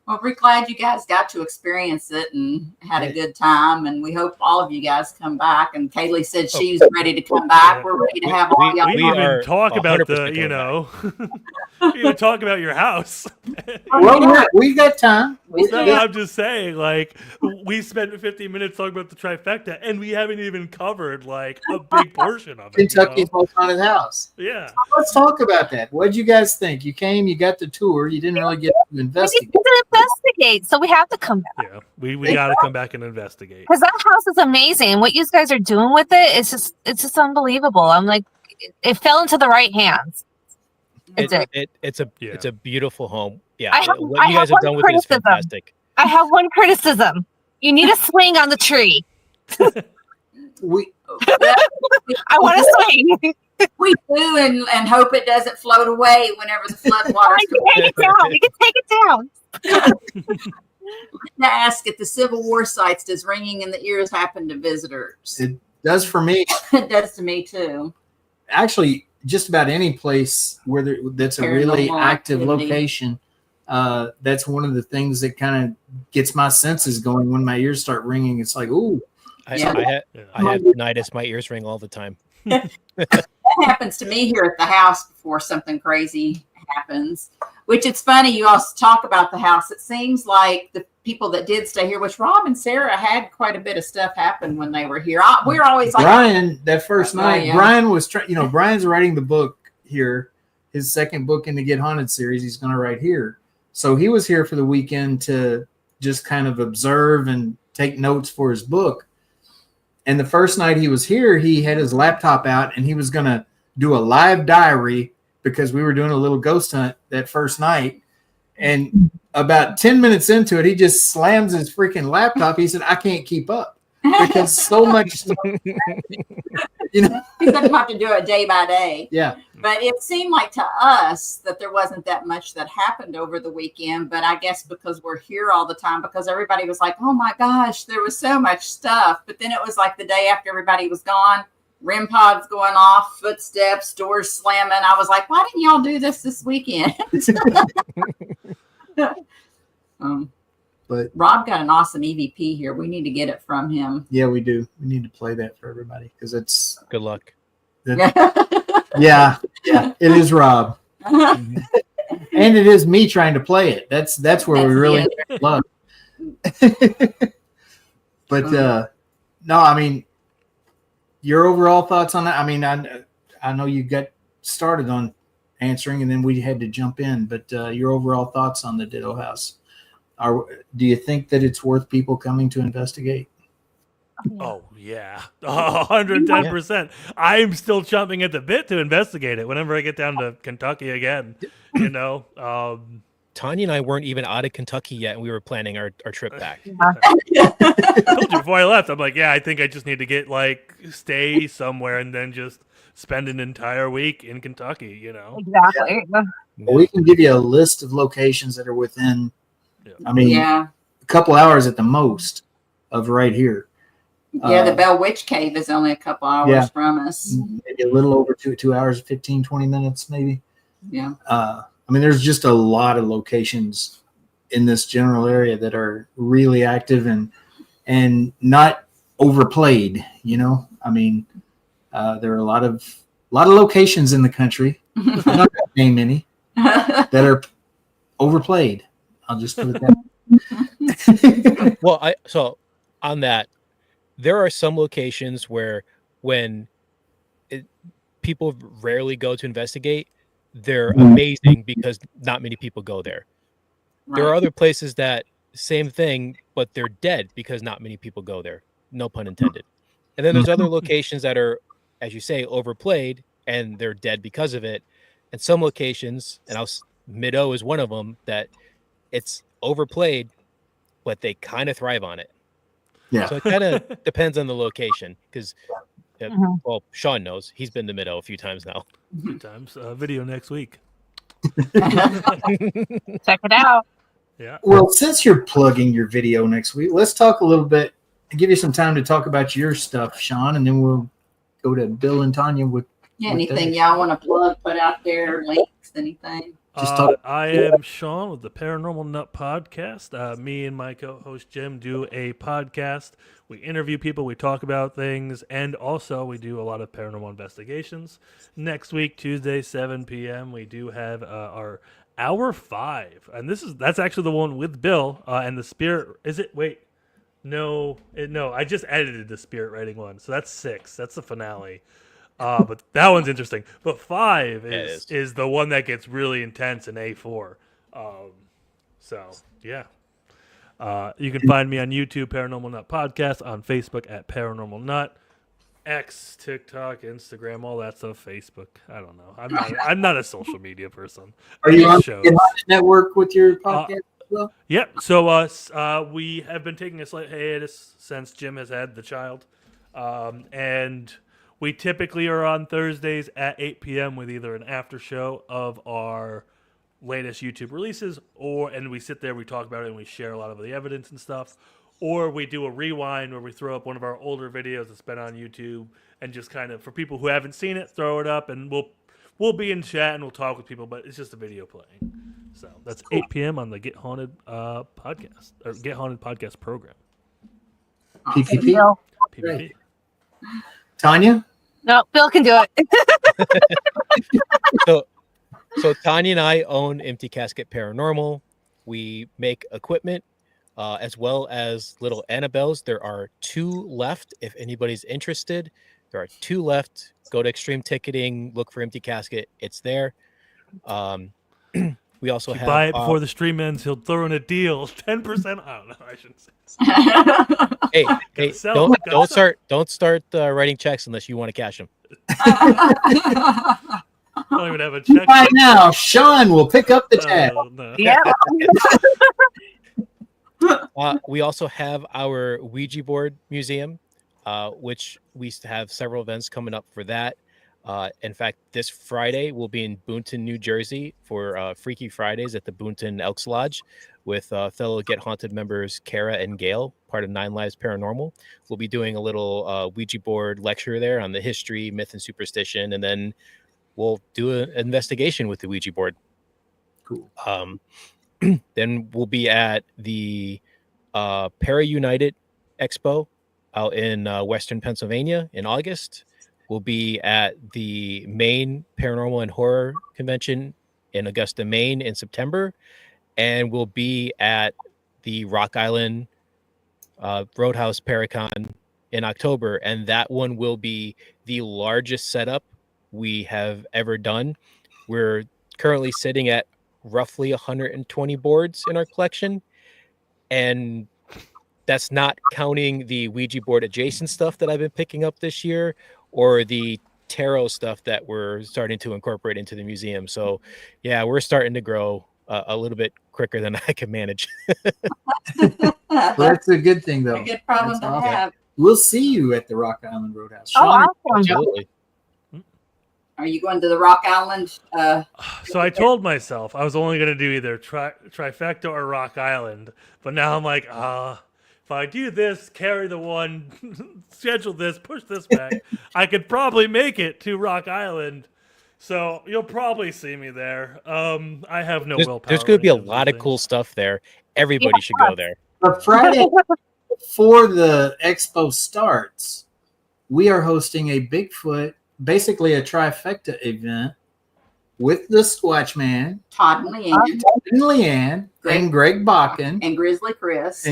Well, we're glad you guys got to experience it and had a good time. And we hope all of you guys come back. And Kaylee said she's ready to come back. We're ready to have all y'all. We We even are talk about 100% the, going we even talk about your house. Well, we got time. No, I'm just saying, like, we spent 15 minutes talking about the trifecta, and we haven't even covered, like, a big portion of it. Kentucky's most haunted house. Yeah. Let's talk about that. What did you guys think? You came, you got the tour, you didn't really get to We investigate. need to investigate, so we have to come back. Yeah. We got to come back and investigate. Because that house is amazing. What you guys are doing with it, it's just unbelievable. I'm like, it fell into the right hands. It's It's a beautiful home. Yeah, I have- what I you guys have have done one with it is criticism. fantastic. I have one criticism. You need a swing on the tree. We I want a swing. We do and hope it doesn't float away whenever the flood waters We can take it down. We can take it down. to ask at the Civil War sites, does ringing in the ears happen to visitors? It does for me. It does to me too. Actually, just about any place where that's a really Paranormal active activity. location. That's one of the things that kind of gets my senses going when my ears start ringing. It's like, ooh, I Yeah. have tinnitus. My ears ring all the time. That happens to me here at the house before something crazy happens. Which it's funny, you all talk about the house. It seems like the people that did stay here, which Rob and Sarah had quite a bit of stuff happen when they were here. We're always like, Bryan, that first night, yeah. Bryan was trying, Bryan's writing the book here, his second book in the Get Haunted series. He's going to write here. So he was here for the weekend to just kind of observe and take notes for his book. And the first night he was here, he had his laptop out and he was going to do a live diary because we were doing a little ghost hunt that first night. And about 10 minutes into it, he just slams his freaking laptop. He said, I can't keep up because so much stuff, he's going to have to do it day by day. Yeah. But it seemed like to us that there wasn't that much that happened over the weekend. But I guess because we're here all the time, because everybody was like, oh my gosh, there was so much stuff. But then it was like the day after everybody was gone, REM pods going off, footsteps, doors slamming. I was like, why didn't y'all do this weekend? But Rob got an awesome EVP here. We need to get it from him. yeah, we do. We need to play that for everybody because it's, Good luck. yeah, it is Rob. And it is me trying to play it. That's where we really love. But no, I mean, your overall thoughts on that. I mean, I know you got started on answering, and then we had to jump in. But your overall thoughts on the Ditto House. Do you think that it's worth people coming to investigate? Oh, yeah. 110%. I'm still chomping at the bit to investigate it whenever I get down to Kentucky again. Tanya and I weren't even out of Kentucky yet, and we were planning our trip back. I told you before I left, I'm like, yeah, I think I just need to stay somewhere and then just spend an entire week in Kentucky, Exactly. Well, we can give you a list of locations that are within, I mean, Yeah. a couple hours at the most of right here. Yeah, the Bell Witch Cave is only a couple hours from us. Maybe a little over 2 hours, 15, 20 minutes, maybe. Yeah. I mean, there's just a lot of locations in this general area that are really active and not overplayed. I mean, there are a lot of locations in the country. I'm not going to name any that are overplayed. I'll just put it that way. Well, so on that, there are some locations where when people rarely go to investigate, they're amazing because not many people go there. There are other places that same thing, but they're dead because not many people go there. No pun intended. And then there's other locations that are, as you say, overplayed and they're dead because of it. And some locations, and Mid-O is one of them, that it's overplayed, but they kind of thrive on it. Yeah. So it kind of depends on the location because, well, Sean knows. He's been to Mid-O a few times now. Good times. Video next week. Check it out. Yeah. Well, since you're plugging your video next week, let's talk a little bit give you some time to talk about your stuff, Sean, and then we'll go to Bill and Tanya with Anything y'all want to plug, put out there, links, anything? I am Sean with the Paranormal Nut Podcast. Me and my co-host Jim do a podcast. We interview people, we talk about things, and also we do a lot of paranormal investigations. Next week, Tuesday, 7 p.m., we do have our Hour 5, and that's actually the one with Bill and the Spirit. Is it? Wait, no, I just edited the Spirit writing one, so that's 6. That's the finale. But that one's interesting. But 5 is the one that gets really intense in A4. So yeah. You can find me on YouTube, Paranormal Nut Podcast, on Facebook at Paranormal Nut, X, TikTok, Instagram, all that stuff. Facebook, I don't know. I'm not a social media person. Are you on the network with your podcast as well? Yep. So we have been taking a slight hiatus since Jim has had the child, and we typically are on Thursdays at 8 p.m. with either an after show of our latest YouTube releases, and we sit there, we talk about it, and we share a lot of the evidence and stuff, or we do a rewind where we throw up one of our older videos that's been on YouTube and just kind of, for people who haven't seen it, throw it up, and we'll be in chat and we'll talk with people, but it's just a video playing. So that's 8 p.m. on the Get Haunted podcast, or Get Haunted podcast program. PPP. PPP. Tanya? No, Bill can do it. So Tanya and I own Empty Casket Paranormal. We make equipment as well as little Annabelles. There are 2 left if anybody's interested. There are 2 left. Go to Extreme Ticketing, look for Empty Casket. It's there. We also have buy it before the stream ends. He'll throw in a deal, 10%. I don't know. I shouldn't say. Hey, don't start writing checks unless you want to cash them. I don't even have a check. Right now, Sean will pick up the tab. No. Yeah. We also have our Ouija board museum, which we have several events coming up for that. In fact, this Friday we'll be in Boonton, New Jersey for Freaky Fridays at the Boonton Elks Lodge with fellow Get Haunted members Kara and Gail, part of 9 Lives Paranormal. We'll be doing a little Ouija board lecture there on the history, myth, and superstition, and then we'll do an investigation with the Ouija board. Cool. Then we'll be at the Para United Expo out in Western Pennsylvania in August. We'll be at the Maine Paranormal and Horror Convention in Augusta, Maine in September. And we'll be at the Rock Island Roadhouse Paracon in October. And that one will be the largest setup we have ever done. We're currently sitting at roughly 120 boards in our collection. And that's not counting the Ouija board adjacent stuff that I've been picking up this year, or the tarot stuff that we're starting to incorporate into the museum. So yeah, we're starting to grow a little bit quicker than I can manage. Well, that's a good thing, though. A good problem to have. We'll see you at the Rock Island Roadhouse. Oh, Sean, awesome. Absolutely. Are you going to the Rock Island? So I told myself I was only going to do either Trifecta or Rock Island, but now I'm like, if I do this, carry the one, schedule this, push this back, I could probably make it to Rock Island. So you'll probably see me there. I have no willpower. There's going to be a lot of cool stuff there. Everybody should go there. But Friday, before the expo starts, we are hosting a Bigfoot, basically a trifecta event with the Squatch Man, Todd and Leanne, and Greg Bakken, and Grizzly Chris.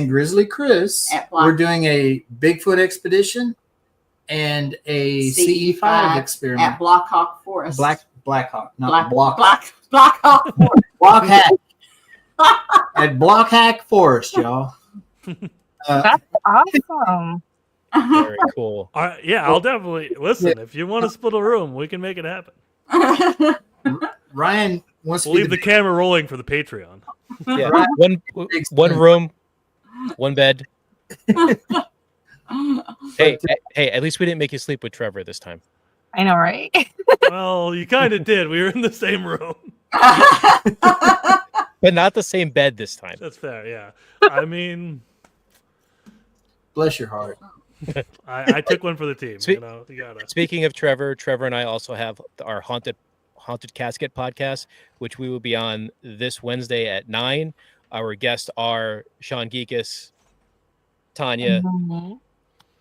We're doing a Bigfoot expedition and a CE5 experiment at Black Hawk Forest. Black Hawk, not Block. Black Hawk Forest. Block Hack. At Block Hack Forest, y'all. That's awesome. Very cool. Yeah, I'll definitely listen. If you want to split a room, we can make it happen. Ryan wants to leave the camera rolling for the Patreon. Yeah, one room, one bed. Hey, at least we didn't make you sleep with Trevor this time. I know, right? Well, you kind of did. We were in the same room. But not the same bed this time. That's fair, yeah. I mean, Bless your heart. I took one for the team. Sweet. You know, you gotta. Speaking of Trevor and I also have our haunted casket podcast, which we will be on this Wednesday at 9. Our guests are Sean Ghikas, Tanya,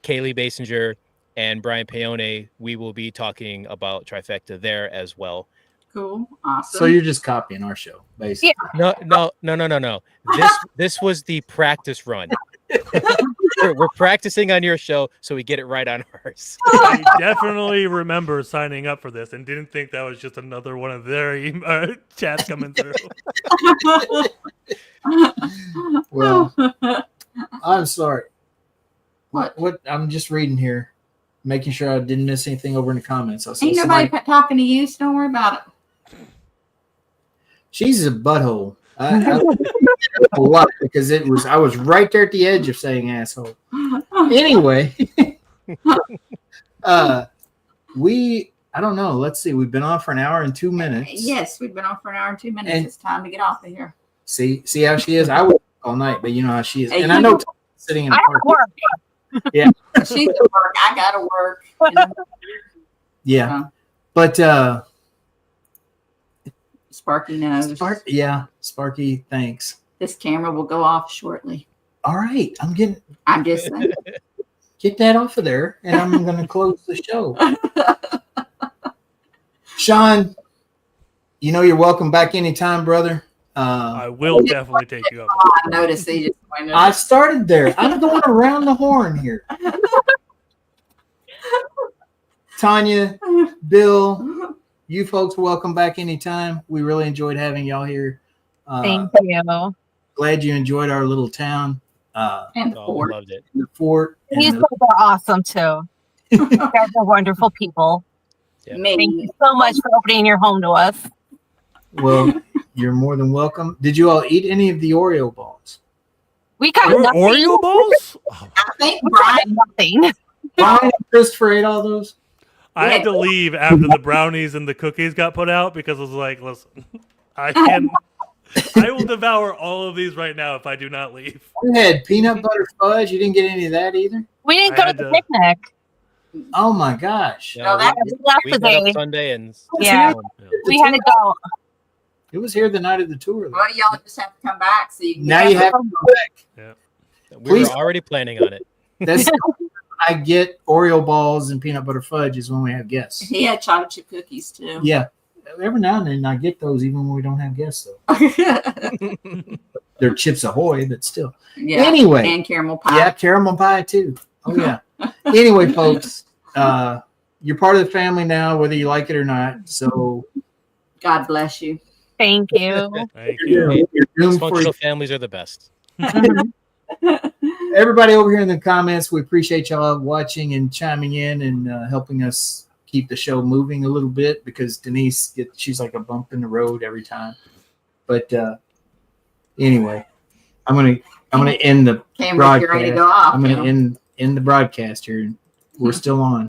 Kaylee Basinger, and Brian Paone. We will be talking about Trifecta there as well. Cool. Awesome. So you're just copying our show, basically. No. This was the practice run. We're practicing on your show, so we get it right on ours. I definitely remember signing up for this and didn't think that was just another one of their chats coming through. Well, I'm sorry. What? What? I'm just reading here, making sure I didn't miss anything over in the comments. I saw Ain't nobody talking to you, so don't worry about it. She's a butthole. I a lot because I was right there at the edge of saying asshole. Anyway, I don't know. Let's see. We've been on for an hour and 2 minutes. Yes, we've been on for an hour and 2 minutes. And- It's time to get off of here. See how she is. I was all night, but you know how she is. Hey, And I know sitting in I a have park. work. She's at work. I gotta work. You know? Yeah, but Sparky knows. Sparky. Thanks. This camera will go off shortly. All right, I'm just saying. get that off of there, and I'm going to close the show. Sean, you know you're welcome back anytime, brother. I will definitely take you up. I noticed they just went I started there. I'm going around the horn here. Tanya, Bill, you folks, welcome back anytime. We really enjoyed having y'all here. Thank you. Glad you enjoyed our little town. and the Oh, fort. loved it. The fort. and These the- guys are awesome too. You guys are wonderful people. Yeah. Thank Me. you so much for opening your home to us. Well, you're more than welcome. Did you all eat any of the Oreo balls? We got nothing. Oreo balls? Oh, I think We got Brian. nothing. Brian and Christopher ate all those? I had to leave after the brownies and the cookies got put out because I was like, listen, I will devour all of these right now if I do not leave. You had peanut butter fudge. You didn't get any of that either? We didn't I go to had the to- picnic. Oh, my gosh. No, that- we Last got up day. Sunday and Yeah. We had to go. It was here the night of the tour. though. Well, y'all just have to come back so you can Now get you have to come back. we Please. were already planning on it. That's I get Oreo balls and peanut butter fudge is when we have guests. He had chocolate chip cookies too. Yeah. Every now and then I get those even when we don't have guests though. They're Chips Ahoy, but still. Yeah. Anyway. And caramel pie. Yeah, caramel pie too. Oh yeah. Anyway, folks, you're part of the family now, whether you like it or not. So God bless you. Thank you. Thank you. you're doomed for Dysfunctional families are the best. everybody over here in the comments. We appreciate y'all watching and chiming in and helping us keep the show moving a little bit because Denise she's like a bump in the road every time. But anyway, I'm gonna end the Camera's getting ready to go off. I'm you gonna know. end the broadcast here. We're still on.